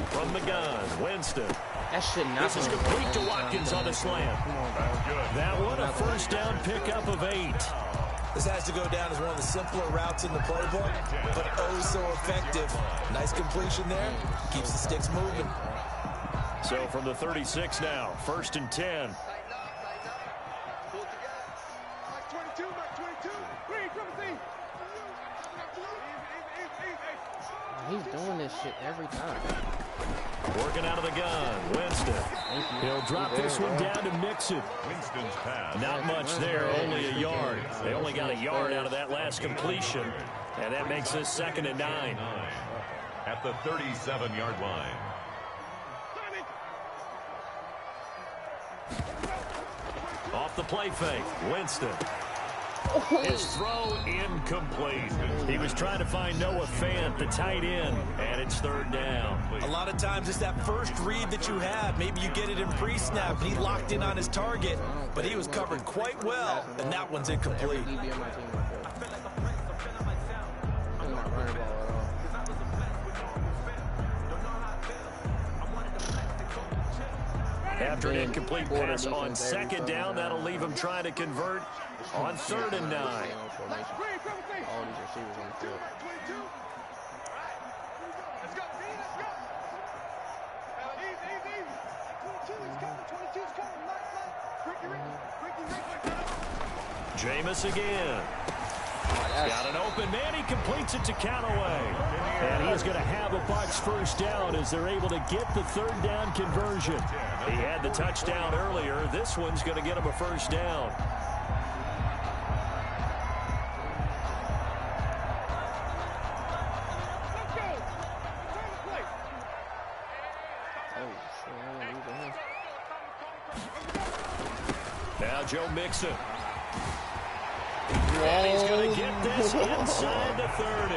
From the gun, Winston. That shit not. This is complete to Watkins on the slant. That one a 1st down pickup of 8. This has to go down as one of the simpler routes in the playbook, but oh so effective. Nice completion there. Keeps the sticks moving. So from the 36 now, 1st and 10. He's doing this shit every time. Working out of the gun, Winston. He'll drop this one down to Mixon. Winston's pass. Not much there, only a yard. They only got a yard out of that last completion, and that makes this 2nd and 9. At the 37-yard line. Off the play fake, Winston. His throw incomplete. He was trying to find Noah Fant, the tight end, and it's third down. A lot of times it's that first read that you have. Maybe you get it in pre-snap, and he locked in on his target, but he was covered quite well, and that one's incomplete. After an incomplete pass on second down, that'll leave him trying to convert on 3rd and 9. All these receivers on the field. Jameis again. Got an open man. He completes it to Callaway. And he is going to have a Bucs first down as they're able to get the 3rd down conversion. He had the touchdown earlier. This one's going to get him a first down. Now Joe Mixon. And he's going to get this inside the 30.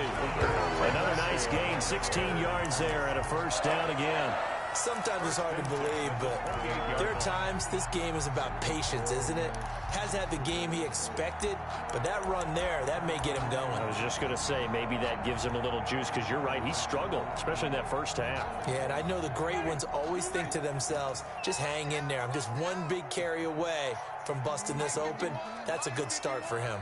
Another nice gain, 16 yards there and a first down again. Sometimes it's hard to believe, but there are times this game is about patience, isn't it? Has had the game he expected, but that run there, that may get him going. I was just going to say, maybe that gives him a little juice, because you're right, he struggled, especially in that first half. Yeah, and I know the great ones always think to themselves, just hang in there. I'm just one big carry away from busting this open. That's a good start for him.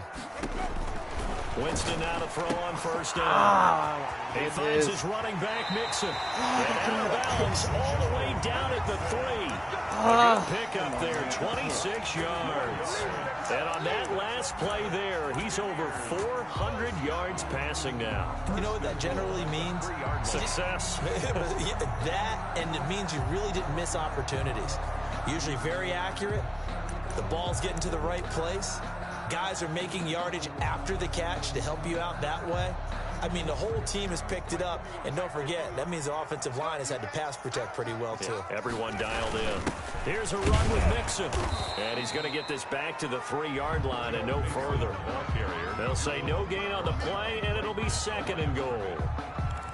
Winston now to throw on first down. He finds his running back, Mixon. And out of bounds all the way down at the 3. A good pickup there, 26 yards. And on that last play there, he's over 400 yards passing now. You know what that generally means? Success. That, and it means you really didn't miss opportunities. Usually very accurate. The ball's getting to the right place. Guys are making yardage after the catch to help you out that way. I mean, the whole team has picked it up. And don't forget, that means the offensive line has had to pass protect pretty well, too. Yeah, everyone dialed in. Here's a run with Mixon. And he's going to get this back to the 3-yard line and no further. They'll say no gain on the play, and it'll be 2nd and goal.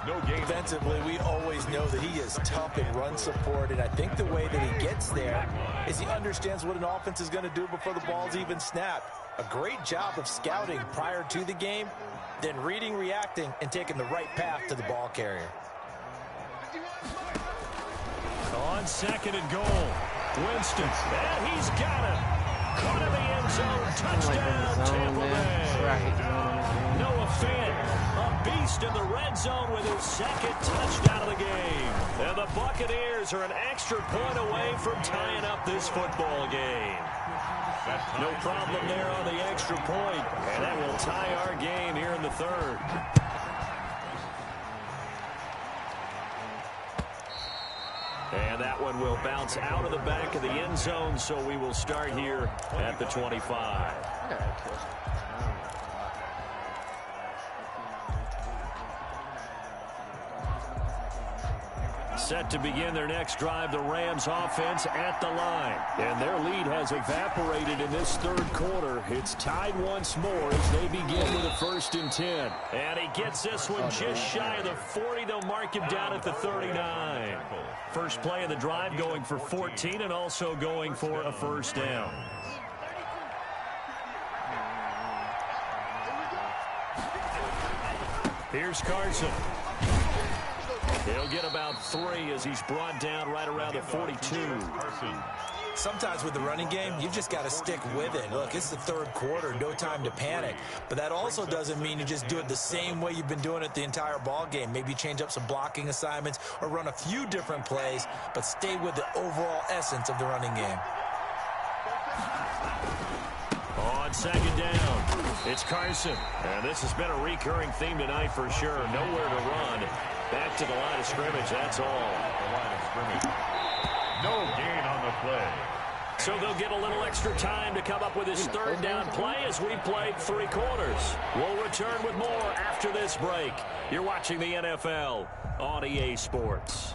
No gain. Defensively, we always know that he is tough in run support, and I think the way that he gets there is he understands what an offense is going to do before the ball's even snapped. A great job of scouting prior to the game, then reading, reacting, and taking the right path to the ball carrier. On 2nd and goal, Winston, and he's got it. Caught in the end zone, touchdown, Tampa Bay. Noah Fant, a beast in the red zone with his 2nd touchdown of the game. And the Buccaneers are an extra point away from tying up this football game. No problem there on the extra point, and that will tie our game here in the 3rd. And that one will bounce out of the back of the end zone, so we will start here at the 25. Set to begin their next drive, the Rams offense at the line. And their lead has evaporated in this 3rd quarter. It's tied once more as they begin with a 1st and 10. And he gets this one just shy of the 40. They'll mark him down at the 39. First play of the drive going for 14 and also going for a first down. Here's Carson. He'll get about 3 as he's brought down right around the 42. Sometimes with the running game, you've just got to stick with it. Look, it's the 3rd quarter, no time to panic. But that also doesn't mean you just do it the same way you've been doing it the entire ball game. Maybe change up some blocking assignments or run a few different plays, but stay with the overall essence of the running game. On 2nd down, it's Carson. And this has been a recurring theme tonight for sure. Nowhere to run. Back to the line of scrimmage, that's all. The line of scrimmage. No gain on the play. So they'll get a little extra time to come up with his 3rd down play as we played 3 quarters. We'll return with more after this break. You're watching the NFL on EA Sports.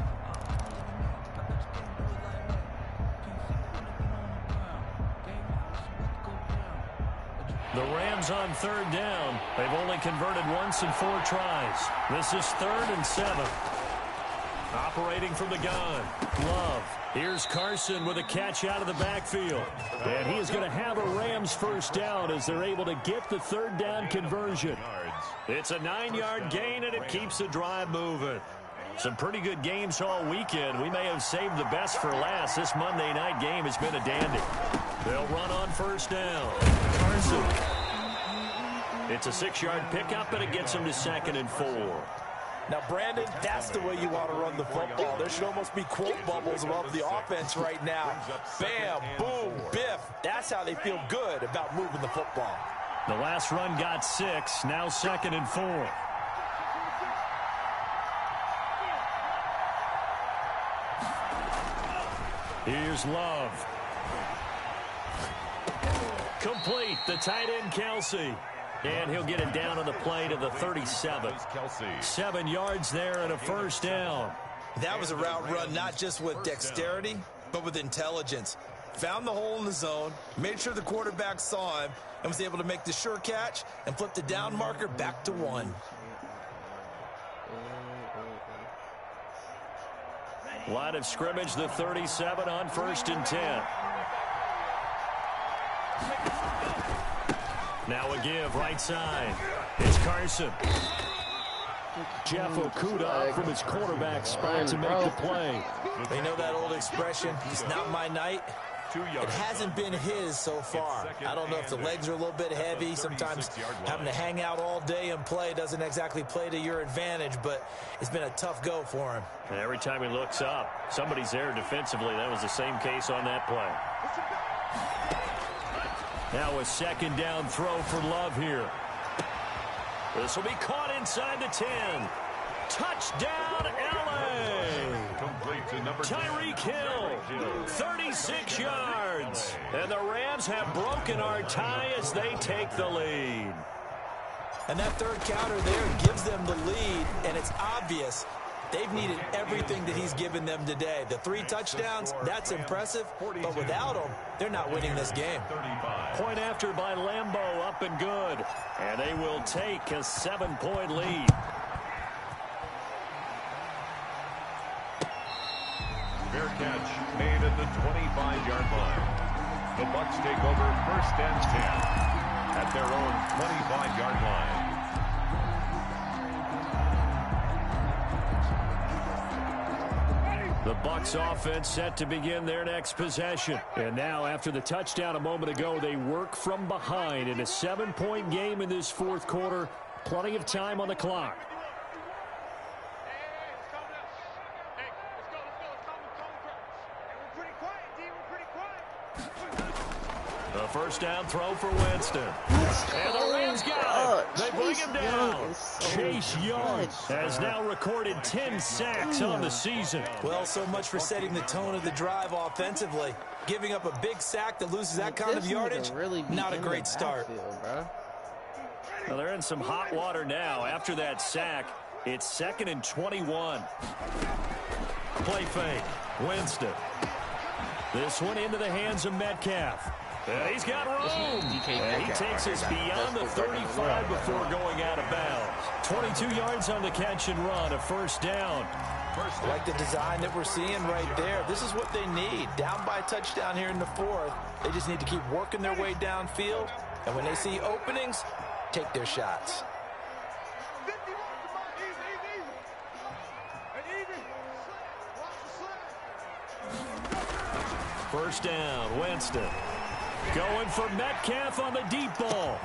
The Rams on 3rd down. They've only converted once in 4 tries. This is 3rd and 7. Operating from the gun. Love. Here's Carson with a catch out of the backfield. And he is going to have a Rams first down as they're able to get the 3rd down conversion. It's a 9-yard gain, and it keeps the drive moving. Some pretty good games all weekend. We may have saved the best for last. This Monday night game has been a dandy. They'll run on 1st down. Carson. It's a 6-yard pickup, and it gets him to 2nd and 4. Now, Brandon, that's the way you want to run the football. There should almost be quote bubbles above the offense right now. Bam, boom, biff. That's how they feel good about moving the football. The last run got 6. Now 2nd and 4. Here's Love. Complete. The tight end, Kelsey. And he'll get it down on the play to the 37. 7 yards there and a first down. That was a route run not just with dexterity, but with intelligence. Found the hole in the zone, made sure the quarterback saw him, and was able to make the sure catch and flip the down marker back to 1. Line of scrimmage, the 37 on 1st and 10. Now a give, right side. It's Carson. Jeff Okudah from his quarterback spot to make the play. They know that old expression, it's not my night. It hasn't been his so far. I don't know if the legs are a little bit heavy. Sometimes having to hang out all day and play doesn't exactly play to your advantage, but it's been a tough go for him. And every time he looks up, somebody's there defensively. That was the same case on that play. Now a 2nd down throw for Love here. This will be caught inside the 10. Touchdown, L.A. Tyreek Hill, 36 yards. And the Rams have broken our tie as they take the lead. And that 3rd counter there gives them the lead, and it's obvious they've needed everything that he's given them today. The 3 touchdowns, that's impressive, but without him, they're not winning this game. Point after by Lambeau, up and good. And they will take a 7-point lead. Fair catch made at the 25-yard line. The Bucs take over 1st and 10 at their own 25-yard line. The Bucs offense set to begin their next possession. And now, after the touchdown a moment ago, they work from behind in a 7-point game in this 4th quarter. Plenty of time on the clock. The first down throw for Winston. And the Rams got it. They bring him down. Chase Young has now recorded 10 sacks on the season. Well, so much for setting the tone of the drive offensively. Giving up a big sack that loses that kind of yardage, not a great start. Well, they're in some hot water now. After that sack, it's 2nd and 21. Play fake. Winston. This one into the hands of Metcalf. He's got room. And he takes us beyond the 35 before going out of bounds. 22 yards on the catch and run, a first down. I like the design that we're seeing right there. This is what they need. Down by a touchdown here in the 4th. They just need to keep working their way downfield. And when they see openings, take their shots. First down, Winston. Going for Metcalf on the deep ball.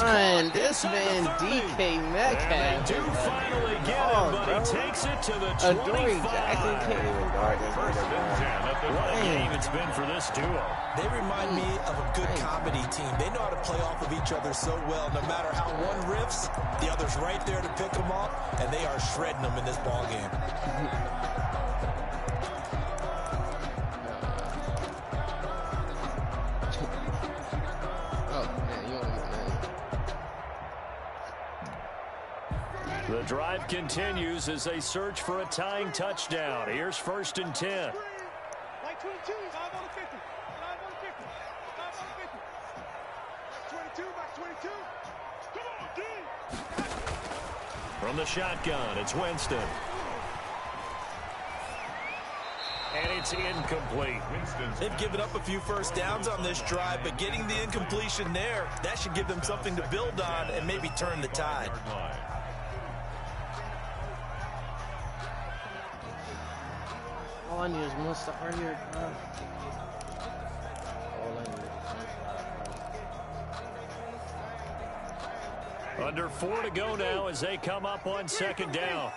Man, this man DK Metcalf. And they do finally get him, but he takes it to the 25. Jackson can't even guard this. What a game it's been for this duo. They remind me of a good comedy team. They know how to play off of each other so well. No matter how one riffs, the other's right there to pick them up, and they are shredding them in this ball game. The drive continues as they search for a tying touchdown. Here's 1st and 10. From the shotgun, it's Winston. And it's incomplete. They've given up a few first downs on this drive, but getting the incompletion there, that should give them something to build on and maybe turn the tide. All I need is one stop right here. All I need. Under 4 to go now as they come up on second down.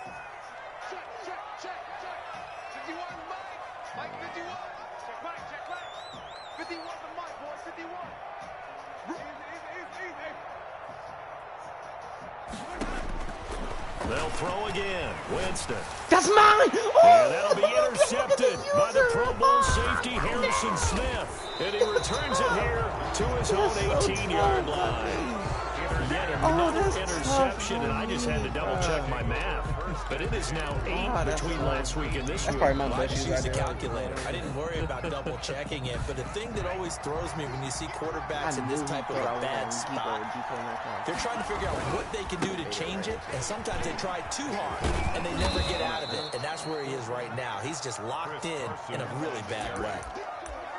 They'll throw again. Winston. That's mine! Oh, and that'll be intercepted by the Pro Bowl safety Harrison Smith. And he returns it here to his own 18-yard line. Yet another interception, and I just had to double-check my math. But it is now 8 between last week and this week. I just used the calculator. I didn't worry about double-checking it, but the thing that always throws me when you see quarterbacks in this type of a bad spot, they're trying to figure out what they can do to change it, and sometimes they try too hard, and they never get out of it, and that's where he is right now. He's just locked in a really bad way.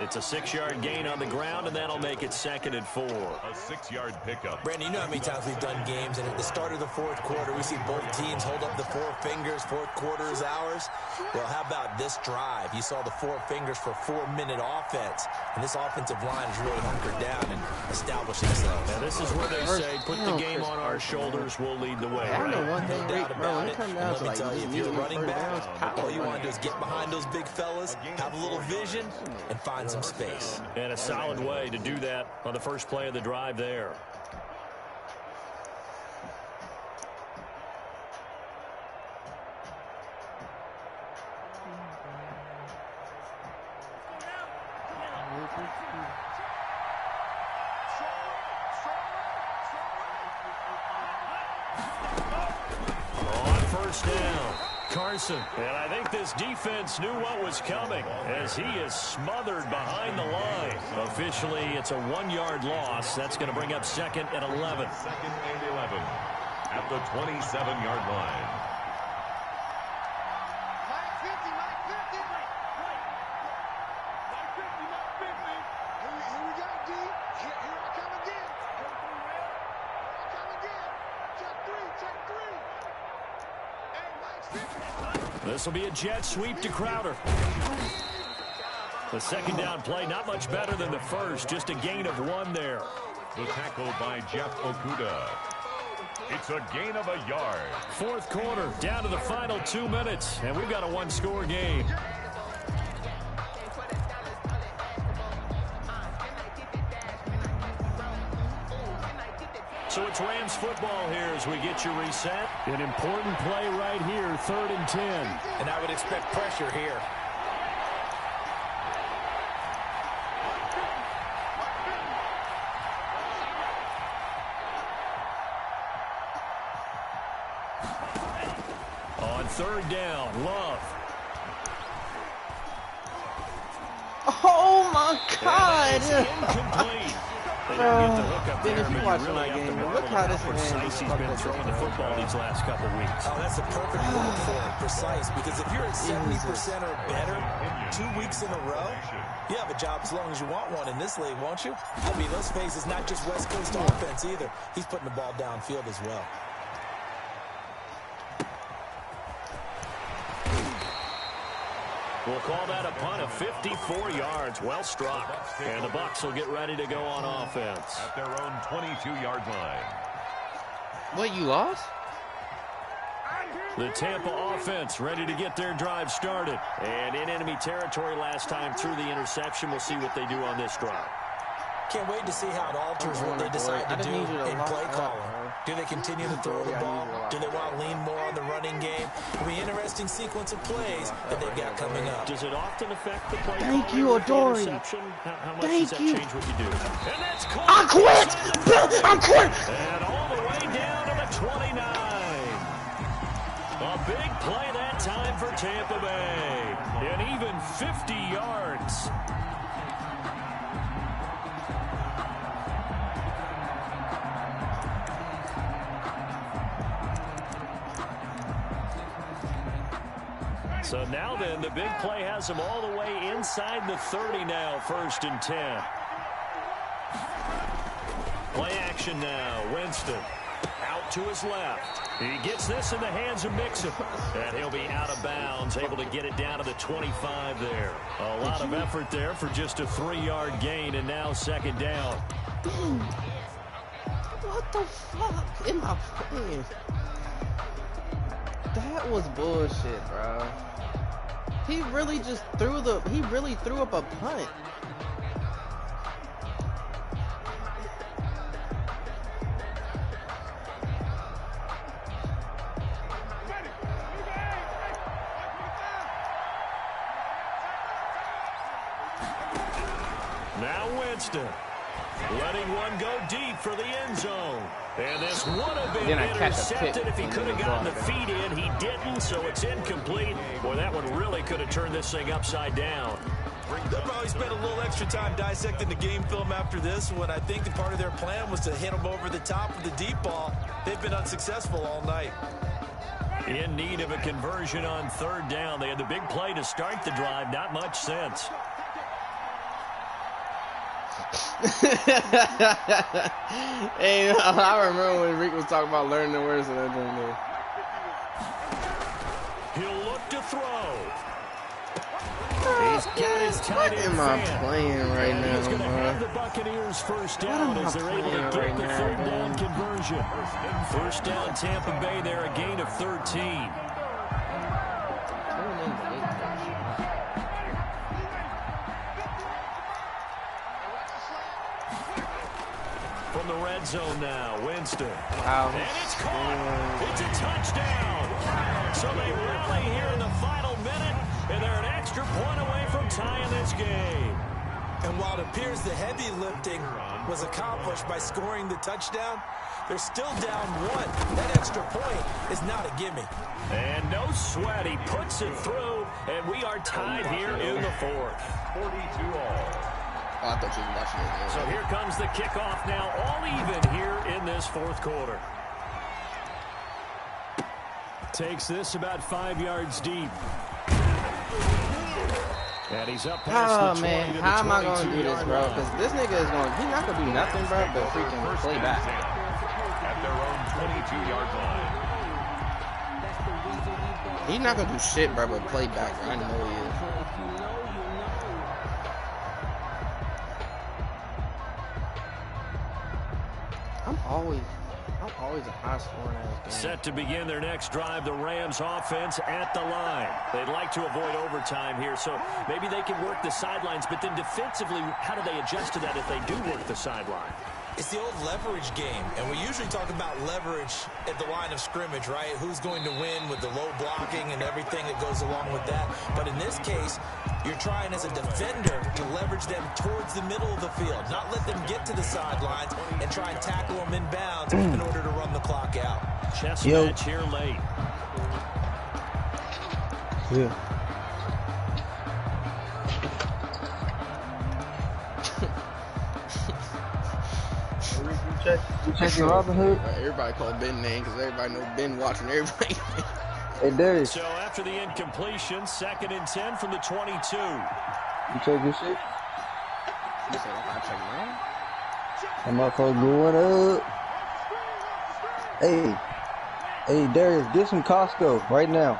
It's a 6-yard gain on the ground, and that'll make it 2nd and 4. A 6-yard pickup. Brandon, you know how many times we've done games, and at the start of the fourth quarter, we see both teams hold up the 4 fingers, fourth quarter is ours. Well, how about this drive? You saw the 4 fingers for 4-minute offense, and this offensive line is really hunkered down and established themselves. Now, this is where they say, put the game on our shoulders, we'll lead the way. I know one thing, no doubt about it. And let me tell you, if you're a running back, all you want to do is get behind those big fellas, have a little vision, and find some space. And a solid way to do that on the first play of the drive there. On first down. Carson. And I think this defense knew what was coming as he is smothered behind the line. Officially, it's a 1-yard loss. That's going to bring up 2nd and 11. 2nd and 11 at the 27-yard line. This will be a jet sweep to Crowder. The second down play, not much better than the first, just a gain of 1 there. The tackle by Jeff Okuda. It's a gain of a yard. Fourth quarter, down to the final 2 minutes, and we've got a 1-score game. So it's Rams football here as we get you reset. An important play right here, 3rd and 10. And I would expect pressure here. On 3rd down, Love. Oh my God! Incomplete. They didn't get the hook up there, if you but watch you really my have game, to look how this precise man he's been throwing the football these last couple weeks. Oh, that's the perfect word for it, precise, because if you're at 70% or better 2 weeks in a row, you have a job as long as you want one in this league, won't you? I mean, let's face it, it's not just West Coast offense either. He's putting the ball downfield as well. We'll call that a punt of 54 yards. Well struck. And the Bucs will get ready to go on offense. At their own 22-yard line. What, you lost? The Tampa offense ready to get their drive started. And in enemy territory last time through the interception. We'll see what they do on this drive. Can't wait to see how it alters what they decide to do in play calling. Do they continue to throw the ball? Do they want to lean more on the running game? It'll be an interesting sequence of plays that they've got coming up. Does it often affect the play? Thank you, Adori. How much Thank does that you. change what you do? And that's caught. I quit! I quit! And all the way down to the 29. A big play that time for Tampa Bay. And even 50 yards. So now then, the big play has him all the way inside the 30 now, 1st and 10. Play action now. Winston out to his left. He gets this in the hands of Mixon. And he'll be out of bounds, able to get it down to the 25 there. A lot of effort there for just a 3-yard gain, and now 2nd down. What the fuck am I playing? That was bullshit, bro. He really just threw up a punt. Now Winston letting one go deep for the end zone. And this would have been intercepted if he could have gotten the feet in. He didn't, so it's incomplete. Boy, that one really could have turned this thing upside down. They'll probably spend a little extra time dissecting the game film after this when I think the part of their plan was to hit him over the top with the deep ball. They've been unsuccessful all night. In need of a conversion on 3rd down. They had the big play to start the drive. Not much sense. Hey, I remember when Rick was talking about learning the words of that joint. He'll look to throw. He's got his tight end. What am I playing right now, He's going to have bro? the Buccaneers 1st down as they're able to get the 3rd down conversion. 1st down Tampa Bay there, a gain of 13. From the red zone now, Winston. Wow. And it's caught. It's a touchdown. So they rally here in the final minute, and they're an extra point away from tying this game. And while it appears the heavy lifting was accomplished by scoring the touchdown, they're still down 1. That extra point is not a gimme. And no sweat. He puts it through, and we are tied here in the 4th. 42 all. Oh, I thought you were watching it. So here comes the kickoff now, all even here in this 4th quarter. Takes this about 5 yards deep. And he's up past the 20 man, to the how am I going to do this, bro? line. Because this nigga is going, he's not going to do nothing, bro, but freaking play back. At their own 22-yard line. He's not going to do shit, bro, but play back. I know he is. I'm always a high scoring ass game. Set to begin their next drive, the Rams offense at the line. They'd like to avoid overtime here, so maybe they can work the sidelines, but then defensively, how do they adjust to that if they do work the sideline? It's the old leverage game, and we usually talk about leverage at the line of scrimmage, right? Who's going to win with the low blocking and everything that goes along with that. But in this case, you're trying as a defender to leverage them towards the middle of the field, not let them get to the sidelines and try and tackle them in bounds in order to run the clock out. Chess match here late. Yeah. You check your Robin Hood? Everybody call Ben name because everybody know Ben watching everybody. Hey, Darius. So after the incompletion, 2nd and 10 from the 22. You check your shit? You said I check mine? That motherfucker going up. Hey, Darius, get some Costco right now.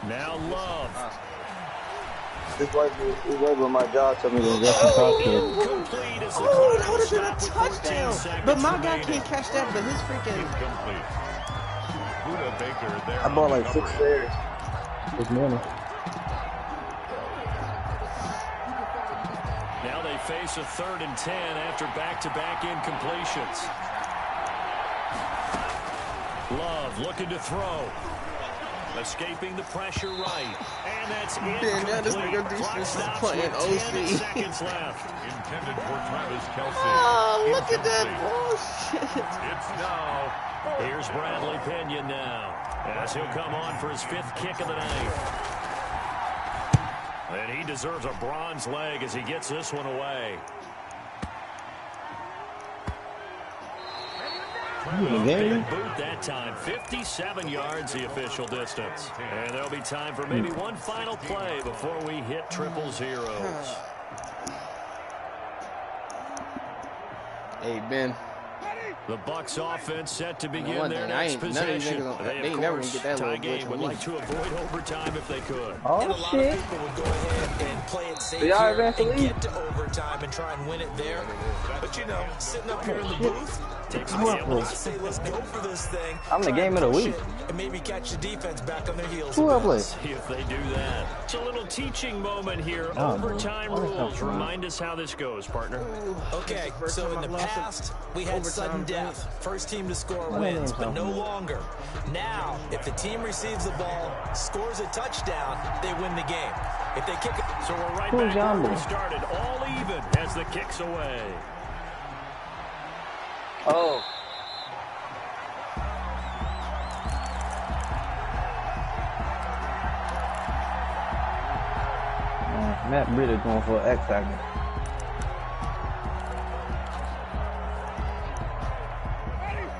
Now Love. This way where my job told me to get some Costco. Incomplete as the Oh, that clock would have been a stopped with 14 touchdown. seconds But my guy remaining. can't catch that, but his freaking... Incomplete. Buda Baker there. I bought like 6 shares this morning. Now they face a 3rd and 10 after back-to-back incompletions. Love looking to throw. Escaping the pressure right. And that's incomplete. Damn, this nigga Clock is stops playing with OC. 10 seconds left. Intended for Travis Kelce. Oh, look at that Incomplete. bullshit. It's now. Here's Bradley Pinion now, as he'll come on for his 5th kick of the night. And he deserves a bronze leg as he gets this one away. Big boot that time. 57 yards the official distance. And there'll be time for maybe one final play before we hit triple zeros. Hey, Ben. The Bucs offense set to begin their next possession. They never get that tie game would like to avoid overtime if they could. Oh, and a lot of people would go ahead and play it safe here and get to overtime and try and win it there. But, you know, sitting up here in the booth, takes a gamble. I say let's go for this thing. I'm the game of the week. And maybe catch the defense back on their heels. Who I play? See if they do that. It's a little teaching moment here. Overtime rules. Remind us how this goes, partner. Okay, so in the past, we had sudden death. First team to score wins, but no longer. Now, if the team receives the ball, scores a touchdown, they win the game. If they kick it... So we're right back where we started. All even as the kick's away. Oh. Matt Britta going for an X-Factor.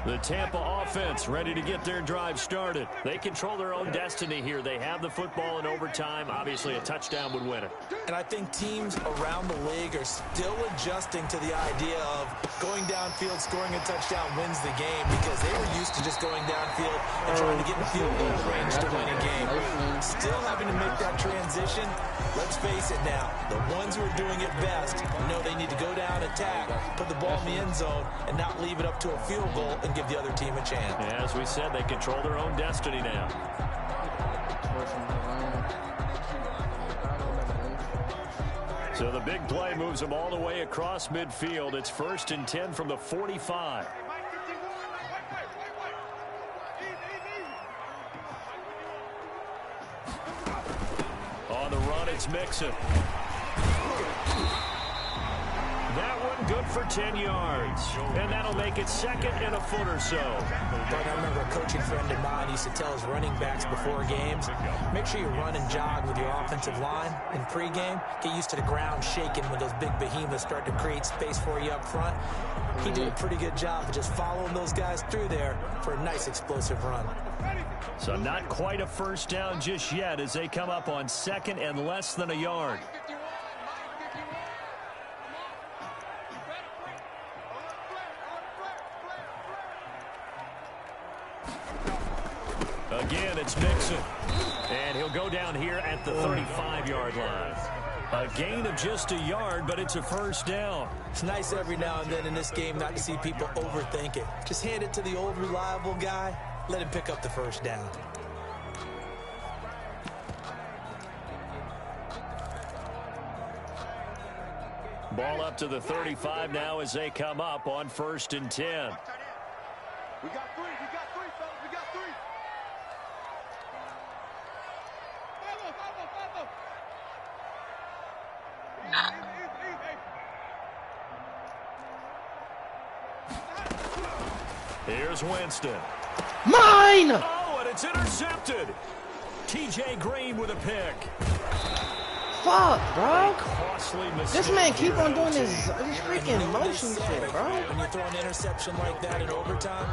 The Tampa offense ready to get their drive started. They control their own destiny here. They have the football in overtime. Obviously, a touchdown would win it. And I think teams around the league are still adjusting to the idea of going downfield, scoring a touchdown wins the game, because they were used to just going downfield and trying to get in field goal range to win a game. Still having to make that transition. Let's face it now, the ones who are doing it best know they need to go down, attack, put the ball in the end zone, and not leave it up to a field goal and give the other team a chance. As we said, they control their own destiny now. So the big play moves them all the way across midfield. It's 1st and 10 from the 45. On the run, it's Mixon. That one good for 10 yards. And that'll make it 2nd and a foot or so. But I remember a coaching friend of mine used to tell his running backs before games, make sure you run and jog with your offensive line in pregame. Get used to the ground shaking when those big behemoths start to create space for you up front. He did a pretty good job of just following those guys through there for a nice explosive run. So not quite a first down just yet as they come up on 2nd and less than a yard. Again, it's Mixon. And he'll go down here at the 35-yard line. A gain of just a yard, but it's a first down. It's nice every now and then in this game not to see people overthink it. Just hand it to the old reliable guy. Let him pick up the first down. Ball up to the 35 now as they come up on 1st and 10. We got three, fellas, we got three. Here's Winston. Mine! Oh, and it's intercepted. TJ Green with a pick. Fuck, bro. This man man keep on doing this freaking motion shit, bro. When you throw an interception like that in overtime,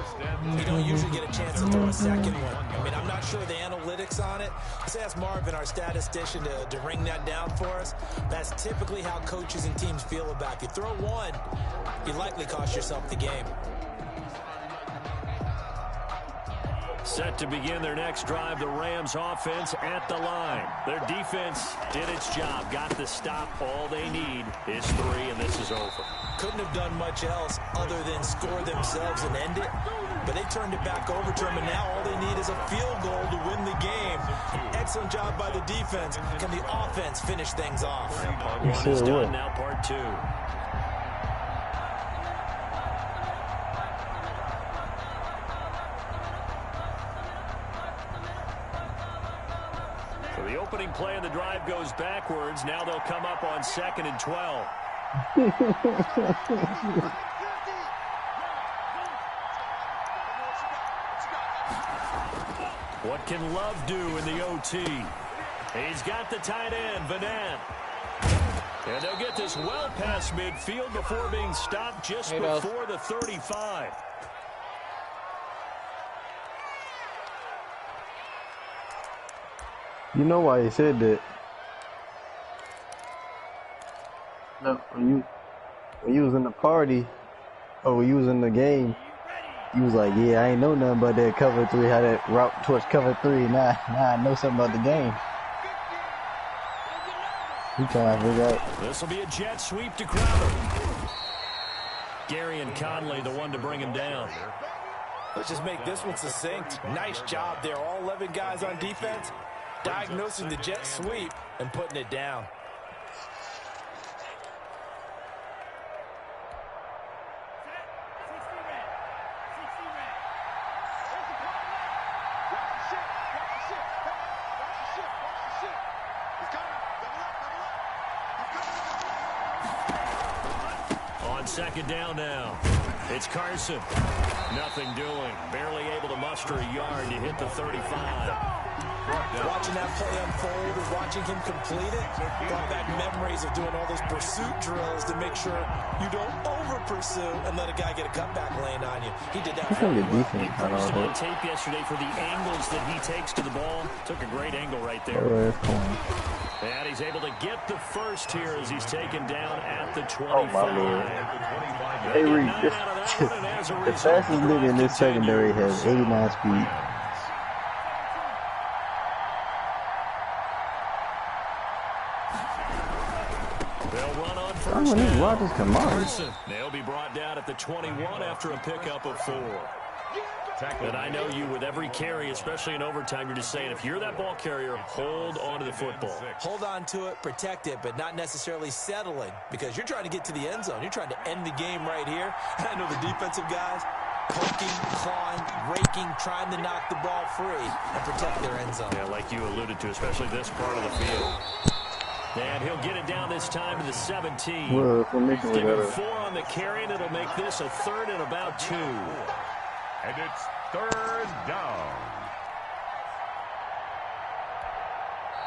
you don't usually get a chance to throw a second one. I mean, I'm not sure the analytics on it. Let's ask Marvin, our statistician, to ring that down for us. That's typically how coaches and teams feel about it. If you throw one, you likely cost yourself the game. Set to begin their next drive, the Rams offense at the line. Their defense did its job, got the stop. All they need is 3, and this is over. Couldn't have done much else other than score themselves and end it. But they turned it back over to them, and now all they need is a field goal to win the game. An excellent job by the defense. Can the offense finish things off? Part 1 is done, now part 2. The opening play of the drive goes backwards. Now they'll come up on 2nd and 12. What can Love do in the OT? He's got the tight end, Vanette. And they'll get this well past midfield before being stopped just before the 35. You know why he said that? No, when you was in the party, or when you was in the game, you was like, yeah, I ain't know nothing about that cover 3, how that route towards cover 3. Now I know something about the game. He trying to figure out. This will be a jet sweep to Crowder. Gary and Conley, the one to bring him down. Let's just make this one succinct. Nice job there. All 11 guys on defense, diagnosing the jet sweep and putting it down. On second down now, it's Carson. Nothing doing. Barely able to muster a yard to hit the 35. Watching that play unfold and watching him complete it brought back memories of doing all those pursuit drills to make sure you don't over-pursue and let a guy get a cutback lane on you. He did that very well. He pressed on tape yesterday for the angles that he takes to the ball. Took a great angle right there. And he's able to get the first here as he's taken down at the 25. Hey, Reed, the fastest nigga in this secondary has 89 speed. They'll run on first down. They'll be brought down at the 21 after a pickup of 4. And I know you, with every carry, especially in overtime, you're just saying, if you're that ball carrier, hold on to the football. Hold on to it, protect it, but not necessarily settling, because you're trying to get to the end zone. You're trying to end the game right here. I know the defensive guys poking, clawing, raking, trying to knock the ball free and protect their end zone. Yeah, like you alluded to, especially this part of the field. And he'll get it down this time to the 17. Give him 4 on the carry, and it'll make this a 3rd and about 2. And it's 3rd down.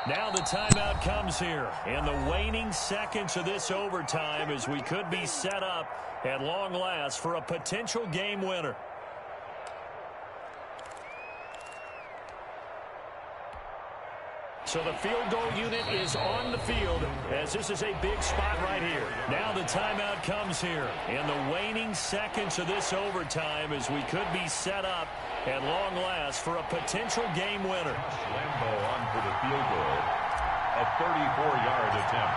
Now the timeout comes here. And the waning seconds of this overtime as we could be set up at long last for a potential game winner. So the field goal unit is on the field as this is a big spot right here. Now the timeout comes here. And the waning seconds of this overtime as we could be set up at long last for a potential game winner. Lambo on for the field goal. A 34-yard attempt.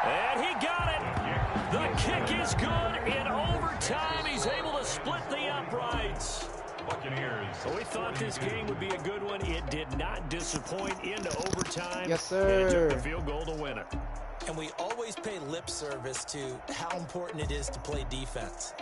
And he got it. The kick is good. In overtime, he's able to split the uprights. Buccaneers. So we thought this game would be a good one. It did not disappoint into overtime. Yes, sir. And it took the field goal to win it. And we always pay lip service to how important it is to play defense.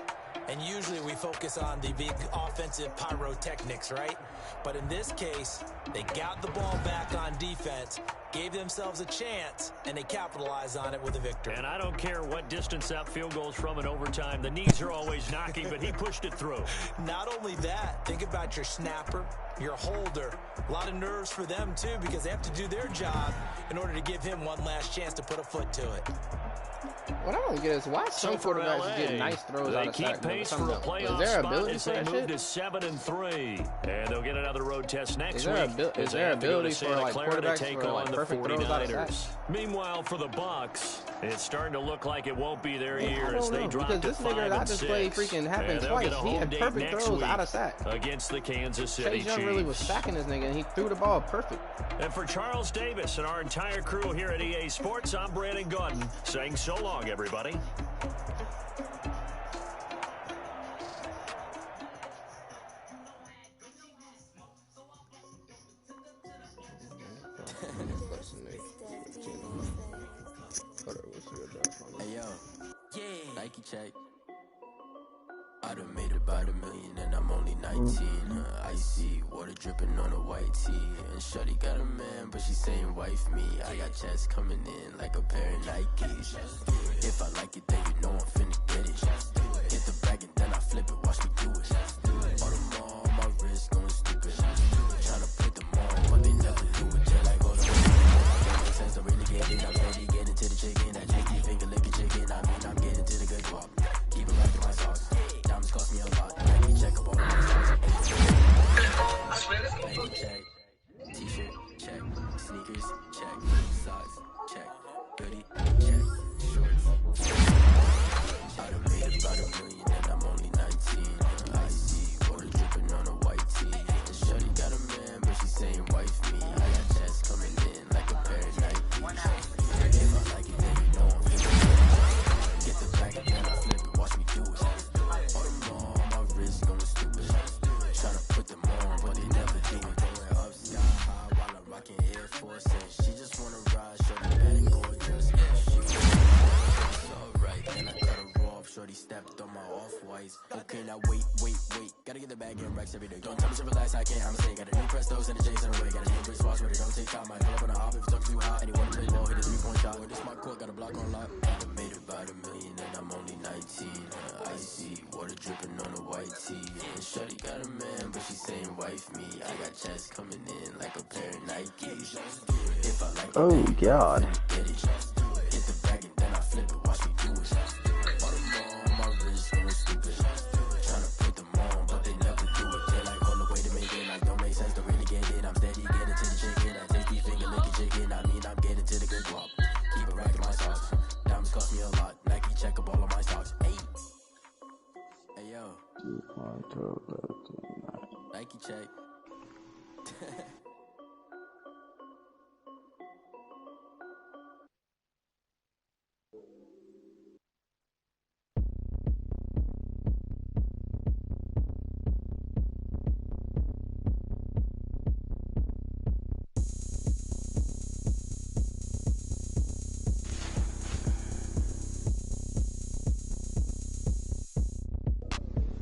And usually we focus on the big offensive pyrotechnics, right? But in this case, they got the ball back on defense, gave themselves a chance, and they capitalized on it with a victory. And I don't care what distance that field goes from in overtime. The knees are always knocking, but he pushed it through. Not only that, think about your snapper, your holder. A lot of nerves for them, too, because they have to do their job in order to give him one last chance to put a foot to it. What I don't get is why some quarterbacks get nice throws out of sack. Pace for a playoff is there spot ability as for they that move shit? to 7-3, and they'll get another road test next week. Is there ability for like quarterbacks to take on the perfect throws out of sack? Meanwhile, for the Bucs, it's starting to look like it won't be their year as they drop because to this nigga that I just played freaking happened twice. He had perfect throws out of sack against the Kansas City Chase Young Chiefs. really was sacking this nigga, and he threw the ball perfect. And for Charles Davis and our entire crew here at EA Sports, I'm Brandon Gordon saying so long, everybody. Hey yo, Nike check. I done made about $1 million and I'm only 19. Icy water dripping on a white tee. And shawty got a man, but she saying wife me. I got checks coming in like a pair of Nikes. If I like it, then you know I'm finna get it. Get the bag and then I flip it, watch me do it. All them all on my wrist going stupid. Tryna put them on, but they never do it. Just like all the make sense, I'm really getting it. I'm ready, get into the chicken. That janky finger licking chicken. I mean, I'm getting to the good walk. Keep it right in my sauce. Diamonds cost me a lot. Nike check up all the my sauce. bag, getting racks every day. Don't tell me to relax, I can't. I'm a got a new Prestos and a Jason away. Got a new Chris Fox ready, don't take time. Might pull up on the hop if it's too hot. Anyone play ball, hit a 3-point shot. With this my court, got a block on lock. I made about $1 million and I'm only 19. Icy, water dripping on a white tee. And Shorty got a man, but she saying wife me. I got checks coming in like a pair of Nikes. If I like oh God. Get it. Hit the bag and then I flip it, watch me do it. Bought them all on my wrist, going stupid. Tryna put them on, but they never do it. They're like, hold the way to make it, like, don't make sense to really get it. I'm steady getting to the chicken. I take these finger licking chicken. I mean, I'm getting to the good guap. Keep it racking my sauce. Diamonds cost me a lot. Nike check up all of my stocks. Hey. Hey, yo. Nike check.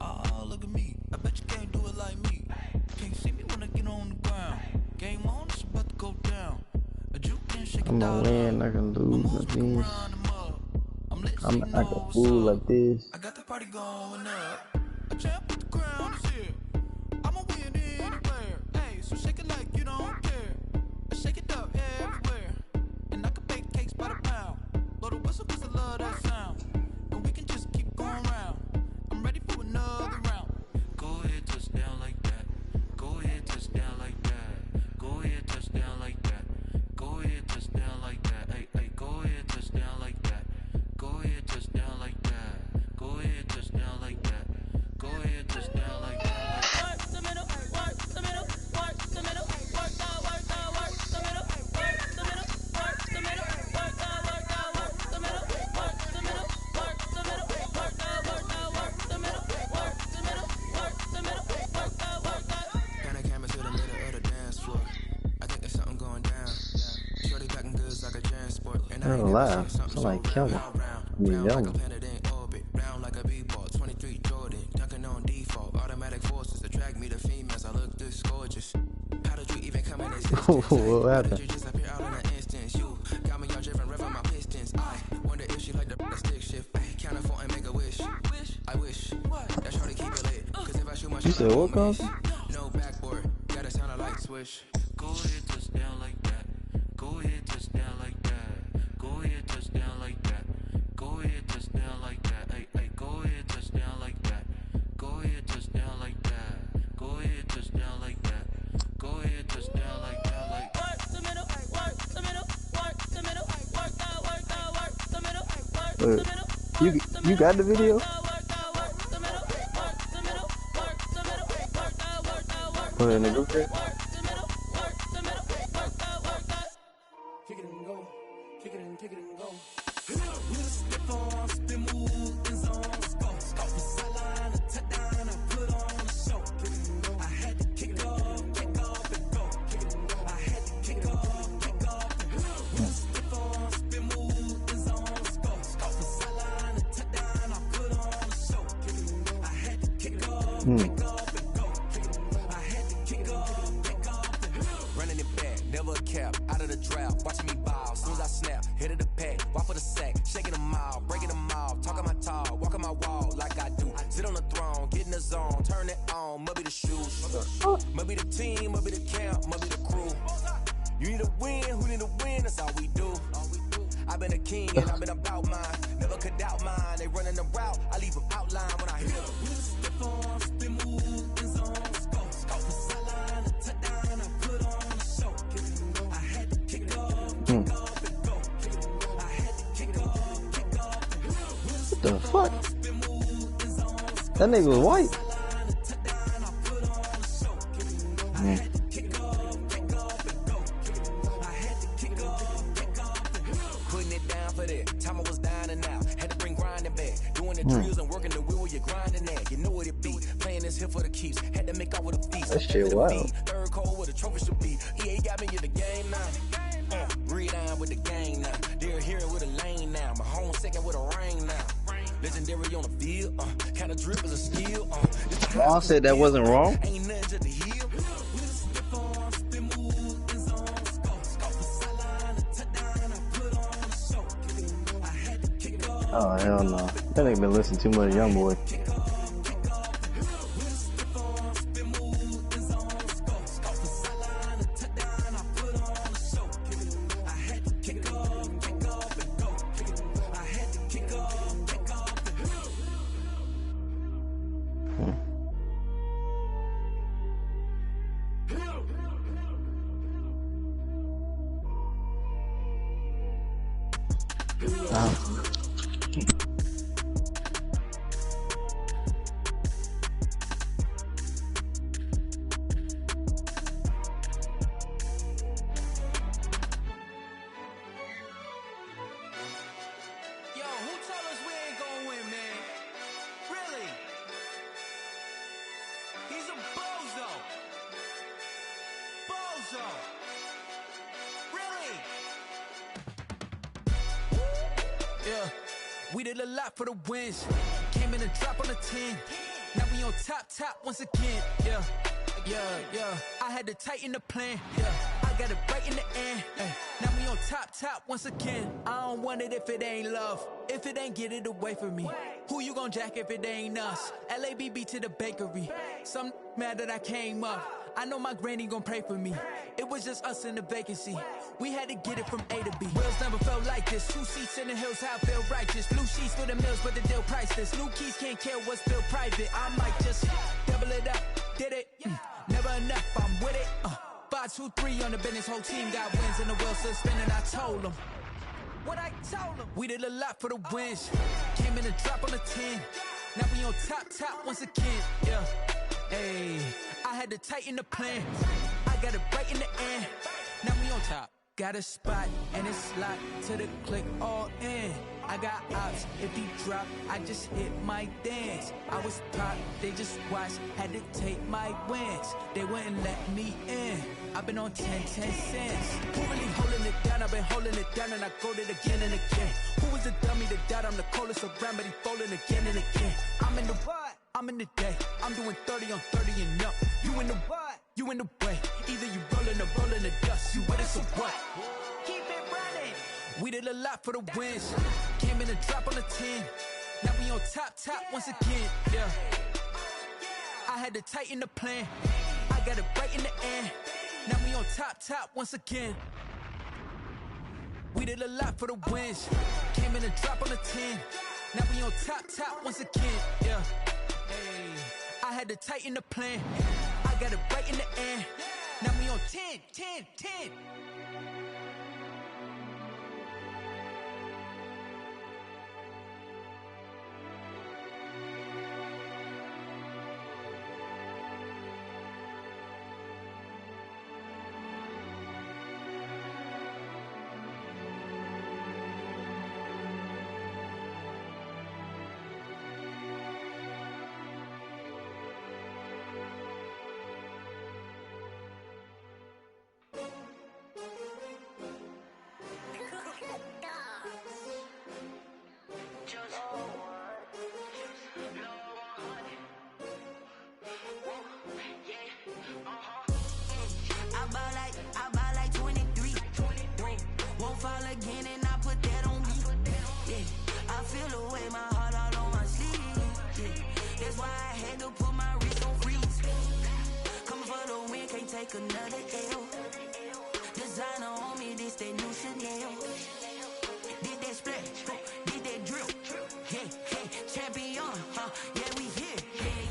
Oh, look at me. I bet you can't do it like me. Can't see me when I get on the ground. Game on, it's about to go down. A juke can shake it I'm down. gonna win, I can lose like this. I'm not like a fool like this. I got the party going up. A champ with the crown is here. I'ma win anywhere. Hey, so shake it like you don't care. I shake it up everywhere. And I can bake cakes by the pound. Blow the whistle cause I love that sound. And we can just keep going round. I'm ready for another round. Go ahead, touch down like that. Go ahead, touch down like that. Go ahead, touch down like that. Go ahead, touch down like that. Hey, hey, go ahead, touch down like that. Go ahead, touch down like that. Go ahead, touch down like that. Go ahead, touch down like that. Work the middle, work the middle, work the middle, work the middle, work the middle, work the middle, work the middle, work the middle, work the middle, work the middle, work the middle, work the middle, work the. Kinda came into the middle of the dance floor. I think there's something going down. Shorty packing goods like a transport. And I don't lie. I like Kelly. Round like a planet in orbit, round like a b-ball, 23 Jordan, dunking on default, automatic forces attract me to females, I look this gorgeous. How did you even come in existence? What happened? You just appear out in an instance, you got me all driven, revving my pistons, I wonder if she like the stick shift, count it for and make a wish, I wish, that shorty keep it lit, cause if I shoot my shot, you said what, cause? no backboard, gotta sound a light switch. Go ahead, touch down like that, go ahead, touch down like that, go ahead, touch down like that. Go ahead, touch down like that. Hey, hey, go ahead, touch down like that. Go ahead, touch down like that. Go ahead, touch down like that. Go ahead, touch down like that. Like work the middle, work the middle, work the middle, work the middle, work the middle. You got the video? Put it in the group chat. Kick it and go, kick it and kick it and go. Running it back, never a cap, out of the draft, watching me ball, soon as I snap, hit of the pack, walk for the sack, shaking them all, breaking them all, talking my tall, walking my wall like I do, sit on the throne, get in the zone, turn it on, must be the shoes, must be the team, must be the camp, must be the crew, you need a win, who need a win, that's all we do. I've been a king and I've been about mine, never could doubt mine, they running the route, I leave them outline when I hit them. Spin move, in zone, scope the sideline, a touchdown, I put on a show. I had to kick off and go. I had to kick off and go. What the fuck? That nigga was white. Putting it down for that. Time I was down and out. Had to bring grinding back. Doing the drills and working the wheel, you're grinding that. You know what it be. Playing this here for the keeps. Had to make out with a feast. That shit wild. Third cold with a trophy should be. EA got me in the game now. Read on with the game now. They're here with a lane now. My home second with a ring now. Legendary on the field, kind of drip is a skill. Vaughn said that wasn't wrong. Ain't nothing just to heal. Oh hell no! That nigga been listening too much Young Boy. We did a lot for the wins. Came in a drop on the 10. Now we on top once again. Yeah. I had to tighten the plan. Yeah, I got it right in the end. Now we on top once again. I don't want it if it ain't love. If it ain't, get it away from me. Who you gon' jack if it ain't us? LABB to the bakery. Some mad that I came up. I know my granny gon' pray for me. It was just us in the vacancy. We had to get it from A to B. Wheels never felt like this. 2 seats in the hills, how I feel righteous. Blue sheets for the mills, but the deal priceless. New keys can't care what's still private. I might just double it up. Did it? Never enough, I'm with it. 5, 2, 3 on the business. Whole team got wins and the wheels still spinning. I told them what I told them. We did a lot for the wins. Came in a drop on the 10. Now we on top once again. Yeah. Hey, I had to tighten the plan. I got it right in the end. Now we on top. Got a spot and it's slot to the click all in. I got ops, if he drop, I just hit my dance. I was top, they just watched, had to take my wins. They wouldn't let me in. I've been on 10 cents. Who really holding it down? I've been holding it down and I go it again and again. Who was the dummy that doubt? I'm the coldest around, but he folding again and again. I'm in the what? I'm in the day. I'm doing 30 on 30 and up. You in the what? You in the way. Either you rolling or rolling the dust. You with us or what? Keep it running. We did a lot for the wins. Came in a drop on the 10. Now we on top once again. Yeah. I had to tighten the plan. I got it right in the end. Now we on top once again. We did a lot for the wins. Came in a drop on the 10. Now we on top once again. Yeah. Hey, I had to tighten the plan. I got it right in the end. Now we on 10. I buy like 23. Won't fall again and I put that on me. Yeah, I feel away my heart all on my sleeve. Yeah, that's why I had to put my wrist on freeze. Coming for the win, can't take another L. Designer on me, this that new Chanel. Did that splash, did that drip. Hey, champion, yeah, we here.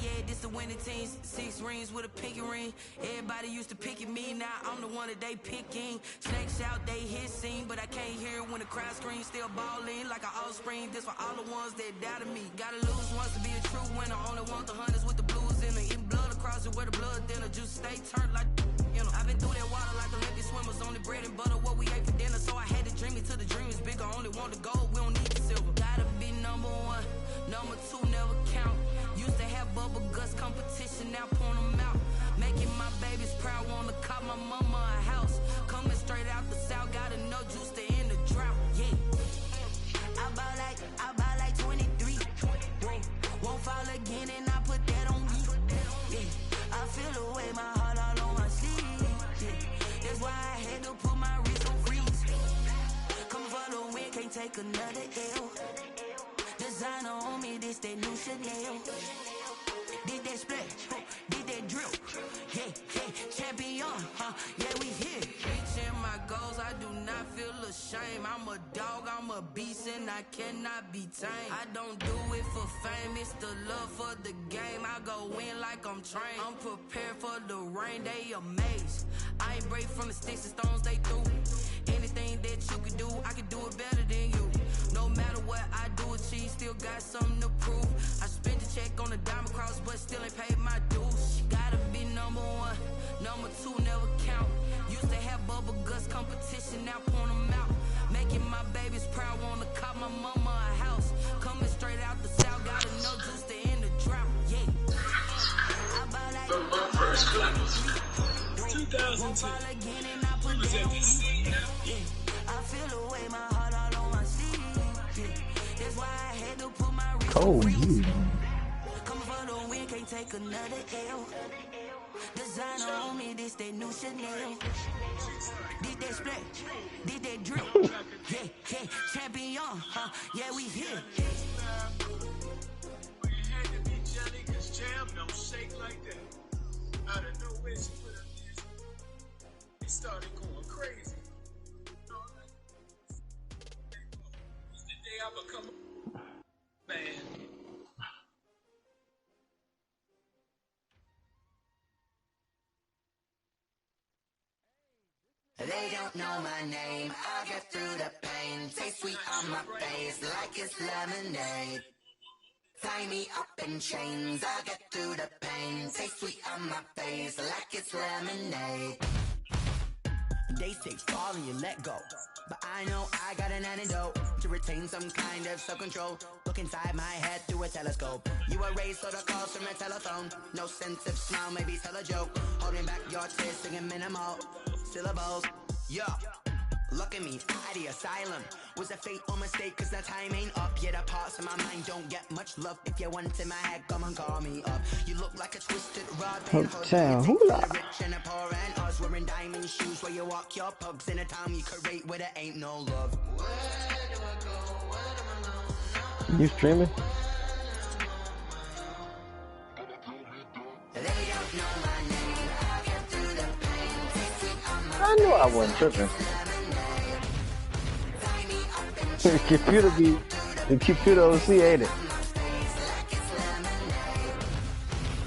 Yeah, this the winning team. 6 rings with a pinky ring. Everybody used to picking me, now I'm the one that they picking. Snakes out, they hit scene, but I can't hear it when the crowd screams. Still balling like an offspring. This for all the ones that doubted me. Gotta lose once to be a true winner. Only want the hunters with the blues in it. Eating blood across it where the blood thinner. Juice stay turned like, you know. I've been through that water like Olympic swimmers. Only bread and butter, what we ate for dinner. So I had to dream it till the dream is bigger. Only want the gold, we don't need the silver. Gotta be number 1, number 2 never count. Used to have bubble guts competition, now point them out. Making my babies proud, wanna call my mama a house. Coming straight out the south, gotta know juice to end the drought. Yeah, I buy like 23. take another L. Designer on me, this that new Chanel. Did that splash, did that drill. Yeah, champion, yeah, we here. Reaching my goals, I do not feel ashamed. I'm a dog, I'm a beast, and I cannot be tamed. I don't do it for fame, it's the love for the game. I go in like I'm trained. I'm prepared for the rain, they amazed. I ain't break from the sticks and stones they threw. Anything that you can do, I can do it better than you. No matter what I do, achieve, still got something to prove. I spent the check on the diamond cross, but still ain't paid my dues. Gotta be number one, number two never count. Used to have bubble guts competition, now point them out. Making my babies proud, wanna cop my mama a house. Coming straight out the south, got enough juice to end the drought. Yeah. But my first club was 2002. Was at the scene. I feel away my heart all on my sleeve. That's why I had to put my Oh, you. Come for the win, can't take another L. Designer on me, this that new Chanel. Did that splash, did that drill. Yeah, champion, yeah, we here. You had to be jelly, cause jam don't shake like that. Out of nowhere, she put up this. It started going crazy. It's the day I become a man. They don't know my name, I'll get through the pain. Taste sweet on my face like it's lemonade. Tie me up in chains, I'll get through the pain. Taste sweet on my face like it's lemonade. They say fall and you let go, but I know I got an antidote to retain some kind of self-control. Look inside my head through a telescope. You erase all the calls from a telephone. No sense of smile, maybe tell a joke. Holding back your tears, singing minimal syllables. Yeah, look at me, at the asylum. Was a fate or mistake, cause the time ain't up. Yet the parts of my mind don't get much love. If you want in my head, come and call me up. You look like a twisted rod. Uptown, rich and a poor and us wearing diamond shoes. Where you walk your pugs in a town you create where there ain't no love. Where do I go? Where do I know? You streaming? They don't know my name. I'll get through the pain. Taste sweet on my I knew I wasn't tripping. The computer OC, ain't it?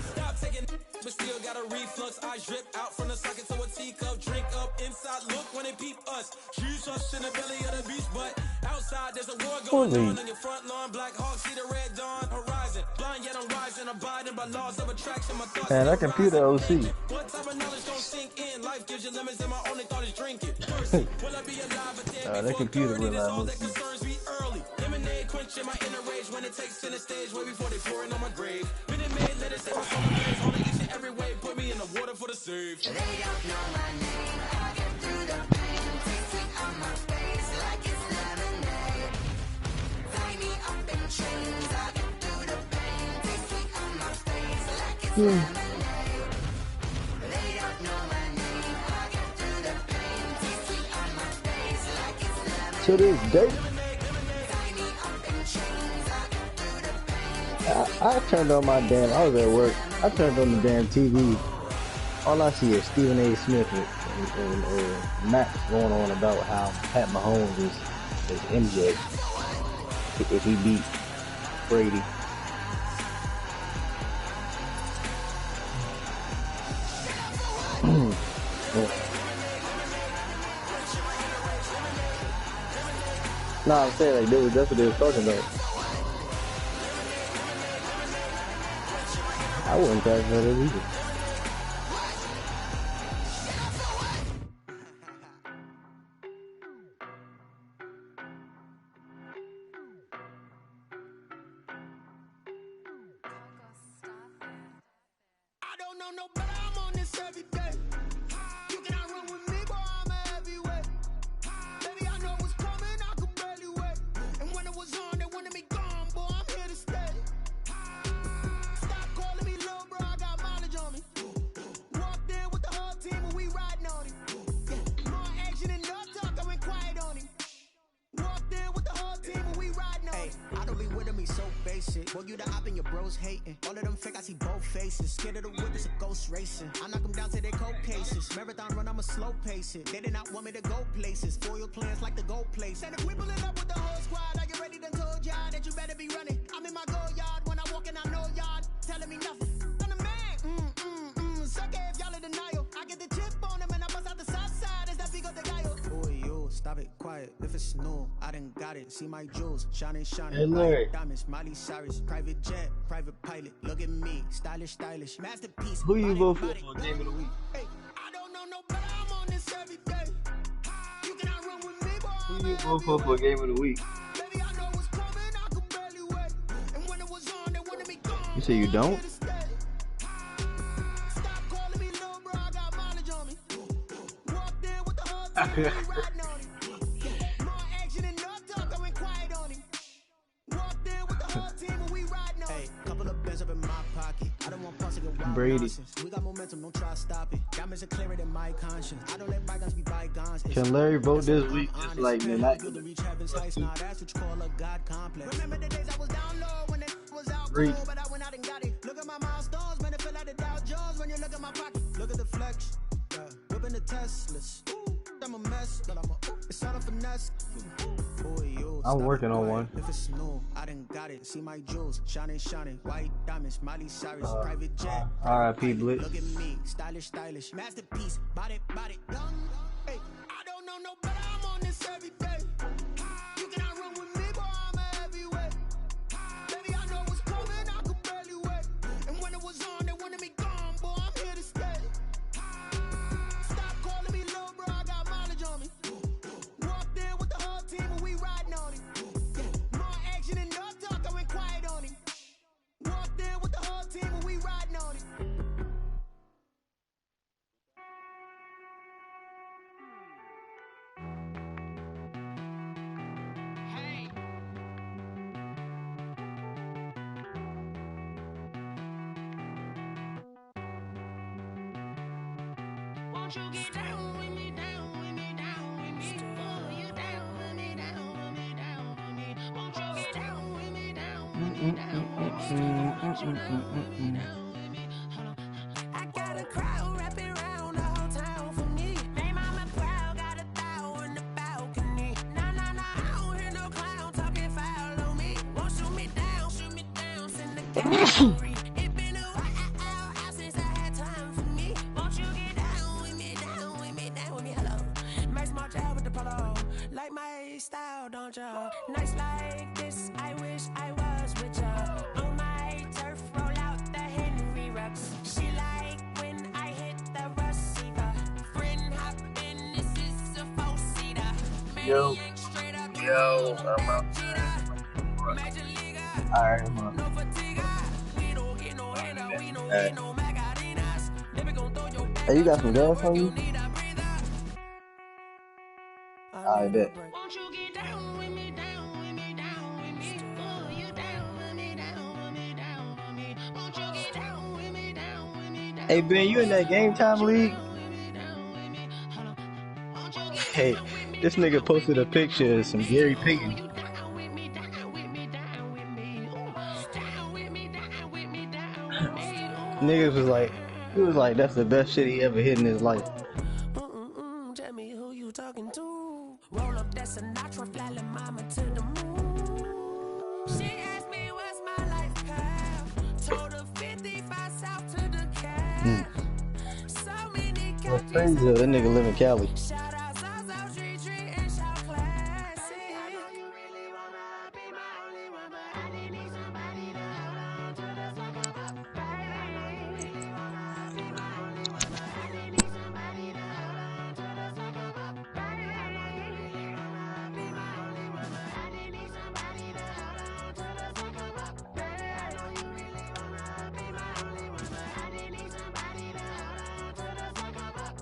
Stop taking, but still got a reflux. I drip out from the socket to a teacup. Drink up inside, look when they peep us. Shoes us in the belly of the beach, but outside there's a war going on your front lawn. Black Hawk, see the red dawn horizon. Blind yet I'm rising, abiding by laws of attraction. My thoughts. Man, that computer OC. What type of knowledge don't sink in? Life gives you limits, and my only thought is drinking. Mercy, will I be alive a day That computer will all that concerns me early. Lemonade quenching my inner rage when it takes center stage way before they pour it on my grave. Minute Maid, let it say my soul plays on each and every way. Put me in the water for the save. They don't know my name. I get through the pain. Taste sweet on my face like it's lemonade. Tie me up in chains. I get through the pain. Taste sweet on my face like it's lemonade. They don't know my name. I get through the pain. Taste sweet on my face like it's lemonade. To this day. I turned on my damn, I was at work, I turned on the damn TV. All I see is Stephen A. Smith and Max going on about how Pat Mahomes is MJ if he beat Brady. No, I'm saying like that's what they were talking about. I wouldn't pass that either. I don't know no better, I'm on this every day. You cannot run with me, boy, I'm a heavyweight. Baby, I know what's coming, I could barely wait. And when it was on, they wanted me gone, boy, I'm here to stay. Stop calling me little bro, I got mileage on me. Walked in with the whole team and we riding on him. Yeah, more action and no talk, I went quiet on him. Walked in with the whole it. Boy, you the op and your bros hating. All of them fake, I see both faces. Scared of the whip, it's a ghost racing. I knock them down to their cold cases. Marathon run, I'ma slow pace it. They did not want me to go places. Foil plans like the gold place. And if we pulling up with the whole squad, are you ready to told y'all that you better be running? I'm in my go yard. When I walk in, I know y'all telling me nothing. I'm the man. Suck it if y'all in denial. I get the chip on them and I bust out the south side. Is that big of the guy? Boy, yo, stop it, quiet. If it's new, I done got it. See my jewels, shining, Hey, Larry. diamonds, Miley Cyrus, private jet, private pilot. Look at me, stylish, masterpiece. Who you vote for game of the week? Hey, I don't know no better. I'm on this every day. You cannot run with me, boy. Who you vote for game of the week? Baby, I know what's coming. I could barely wait. And when it was on, they wanted me gone. You say you don't? Stop calling me little bro. I got mileage on me. Walked in with the whole team. We riding on him. More action and no talk. I went quiet on him. Walked in with the whole team and we riding on him. Hey, couple of bands up in my pocket. I don't want pulse to get wild Brady. nonsense. We got momentum. Don't try to stop it. Diamonds are clearer than my conscience. I don't let bygones be bygones. Can Larry vote this week? It's like they're not Good to reach heaven's heights. Now that's what you call a God complex. Remember the days I was down low when it was out Reed. cold, but I went out and got it. Look at my milestones, man. It feel like the Dow Jones when you look at my pocket. Look at the flex, yeah. Whipping the Teslas. Ooh, I'm a mess, but it's all a finesse. Boy, yo, I'm working on one. If it's new, I done got it. See my jewels, shining, white diamonds, Miley Cyrus, private jet. R.I.P. Blitz. Look at me, stylish, masterpiece, body, young. Hey, I don't know no better. I'm on this every day. You cannot run with me, boy. I'm a heavyweight. Baby, I know what's coming. I could barely wait. And when it was on, they wanted me gone, boy. I'm here to stay. Stop calling me little bro. I got mileage on me. Walked in with the whole team and we riding on him. More action and no talk. I went quiet on him. Walked in with the whole team and we riding on him. Won't you get down with me, down with me, down with me? Pull you down with me, down with me, down with me. Won't you get down with me, down with me, down with me? Won't you down with me, down with me? Hold on. I got a crowd wrapping around the whole town for me. Name on my proud, got a thou in the balcony. Nah, I don't hear no clown talking foul on me. Won't shoot me down, send the gallery. It been a while since I had time for me. Won't you get down with me, down with me, down with me? Hello. Max March out with the polo. Like my style, don't ya? Nights like this, I wish I was with ya. On my turf, roll out the Henry Rux. She like when I hit the receiver. Friend hop in, this is a four-seater. Yo. Maniac straight up, Yo, I'm out. Major leaguer, Alright, I'm up. no fatigue. We don't get no hater, we don't get no magarinas. Never gon' throw your back Hey, you out got to some the gas work, on you you? need a breather. I bet. Won't you get down with me, down with me, down with me? Pull you down with me, down with me, down with me. Won't you get down with me, down with me, down Hey, Ben, you in that Game Time League? with me, down with me? Hold on. Won't you get Hey, down with me, this nigga posted a picture of some Gary Payton. you down with me, down with me, down with me? Ooh, down with me, down with me, down with me? Ooh. Niggas was like, he was like, that's the best shit he ever hit in his life. Tell me who you talking to. Roll up that Sinatra, fly la mama to the moon. She asked me what's my life path. Told her 55 south to the cab. So many What's crazy though, that nigga live in Cali. shout out South Street and shout classic. I know you really wanna be my only one, but I didn't need somebody to hold on to the second cup. I know you really wanna be my only one, but I didn't need somebody to hold on to the second cup. I know you really wanna be my only one, but I didn't need somebody to hold on to the second cup. I know you really wanna be my only one, but I didn't need somebody to hold on to the second cup.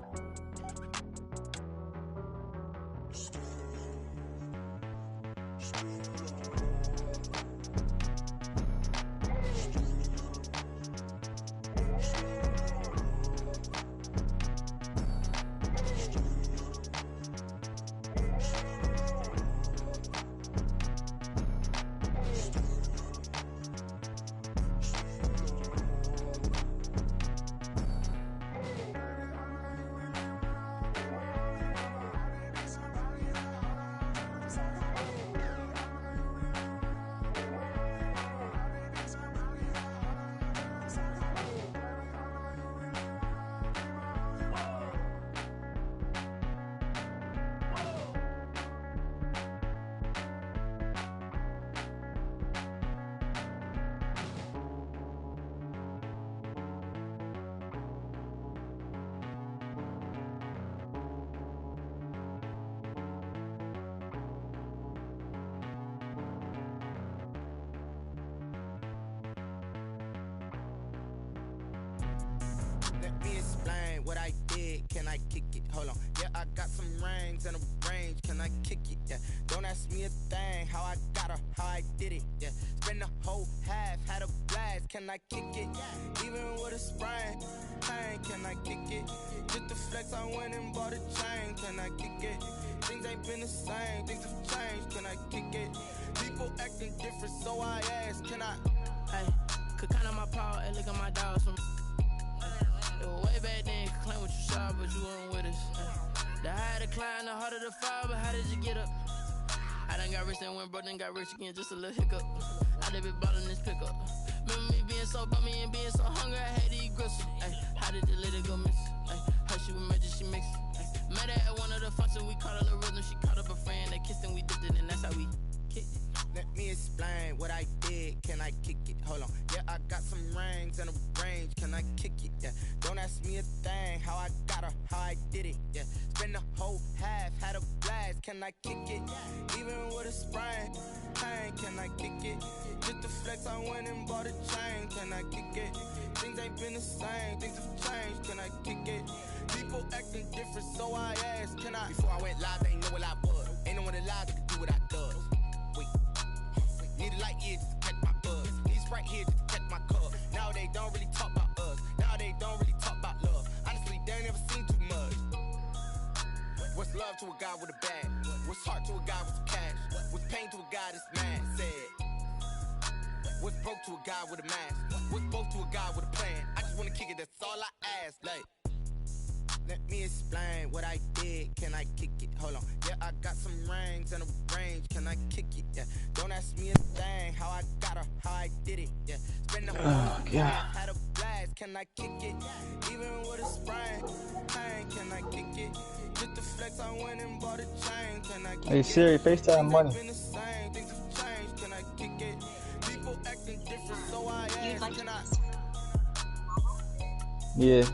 explain what I did. Can I kick it? Hold on. Yeah, I got some rings and a range. Can I kick it? Yeah. Don't ask me a thing. How I got her, how I did it. Yeah. Spend the whole half, had a blast. Can I kick it? Even with a sprain. Pain, can I kick it? Just the flex, I went and bought a chain. Can I kick it? Things ain't been the same. Things have changed. Can I kick it? People acting different, so I ask. Can I? Hey, could count on my power and look at my dogs from. It was way back then, could claim what you saw, but you weren't with us. The higher the climb, the harder the fall, but how did you get up? I done got rich and went broke, then got rich again, just a little hiccup. I done been ballin' this pickup. Remember me being so bummy and being so hungry, I had to eat gristle. Ay, how did the lady go miss? Ay, how she was magic, she mixed. Met her at one of the functions, we caught a little rhythm, she caught up a friend, they kissed and we dipped it, and that's how we kicked it. Let me explain what I did. Can I kick it? Hold on. Yeah, I got some rings and a range. Can I kick it? Yeah. Don't ask me a thing. How I got her, how I did it. Yeah. Spend the whole half, had a blast. Can I kick it? Even with a sprain. Pain, can I kick it? Just the flex, I went and bought a chain. Can I kick it? Things ain't been the same. Things have changed. Can I kick it? People acting different, so I ask. Can I? Before I went live, they ain't know what I was. Ain't no one alive that could do what I does. Need a light years to catch my buzz. Need Sprite here just to catch my cup. Now they don't really talk about us. Now they don't really talk about love. Honestly, they ain't never seen too much. What's love to a guy with a bag? What's heart to a guy with some cash? What's pain to a guy that's mad? Said. What's broke to a guy with a mask? What's both to a guy with a plan? I just wanna kick it, that's all I ask. Like, let me explain what I did. Can I kick it? Hold on. Yeah, I got some rings and a range. Can I kick it? Yeah. Don't ask me a thing. How I got her, how I did it. Yeah. Spend the whole half, had a blast. Can I kick it? Even with a sprain. Pain, can I kick it? Just the flex, I went and bought a chain. Can I kick it? Hey Siri, FaceTime money. Things have changed. Can I kick it? People acting different, so I ask. Can I? Yeah.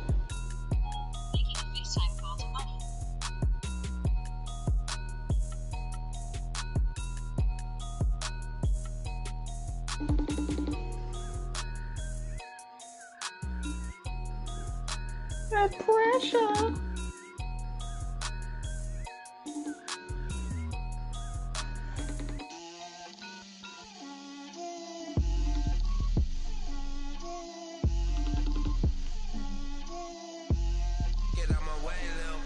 That pressure. Get out my way, Lil.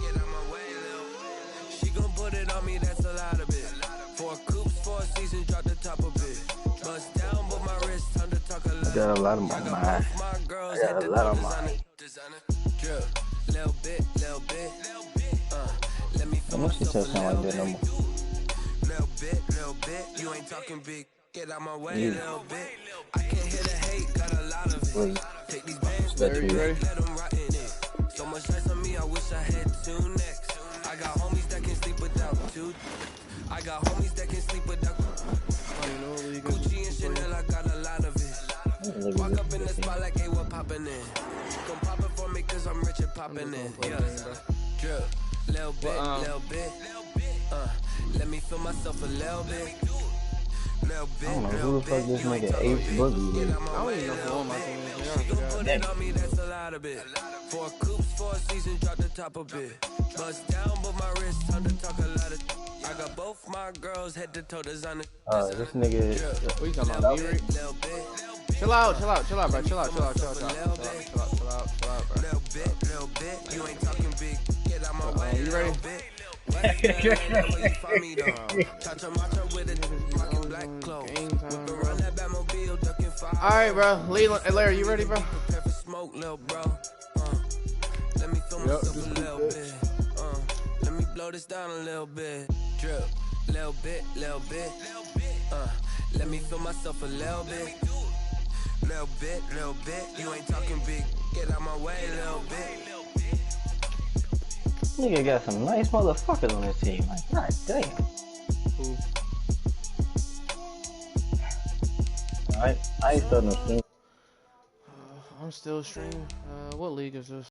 Get out my way, Lil. She gon' put it on me, that's a lot of it. 4 coops, 4 seasons, drop the top of it. Bust down, but my wrist, time to talk a lot. I got a lot of my mind. I got a lot of mine. Drip, little bit, little bit. Let me feel She myself said a something little like that no bit. more. Little bit. You ain't talking big. Get out my way, little bit. I can't hear the hate, got a lot of it. Wait. Take these bands, Let let you ready? them rot in it. So much ice on me, I wish I had 2 necks. I got homies that can sleep without 2. I got homies that can sleep without. Gucci and Chanel, I got a lot of it. Walk up in the spot like, hey, what poppin' in? Come pop it for me, cause I'm rich and poppin' in. Yeah. Drip, little bit, little bit. Let me feel myself a little bit. Little bit, I don't know who the fuck this nigga Ace Boogie is. I don't even know who on my team is. She gon' put it on me, that's a lot of it. 4 coops, 4 seasons, drop the top of it. Bust down, but my wrist, time to talk a lot of. I got both my girls head to toe designer. This nigga. What you talking about, me, Rick? Chill out, bro. Chill out, bro. Little bit. You ain't talking big. Get out my way. You ready? Alright, bro. Leland, Larry, you ready, bro? Let me film myself a little bit. Let me blow this down a little bit. Drip, little bit. Let me feel myself a little bit. Little bit. You ain't talking big. Get out my way, little bit. Nigga got some nice motherfuckers on his team. Like, god damn. Who? I ain't starting to stream. I'm still streaming. What league is this?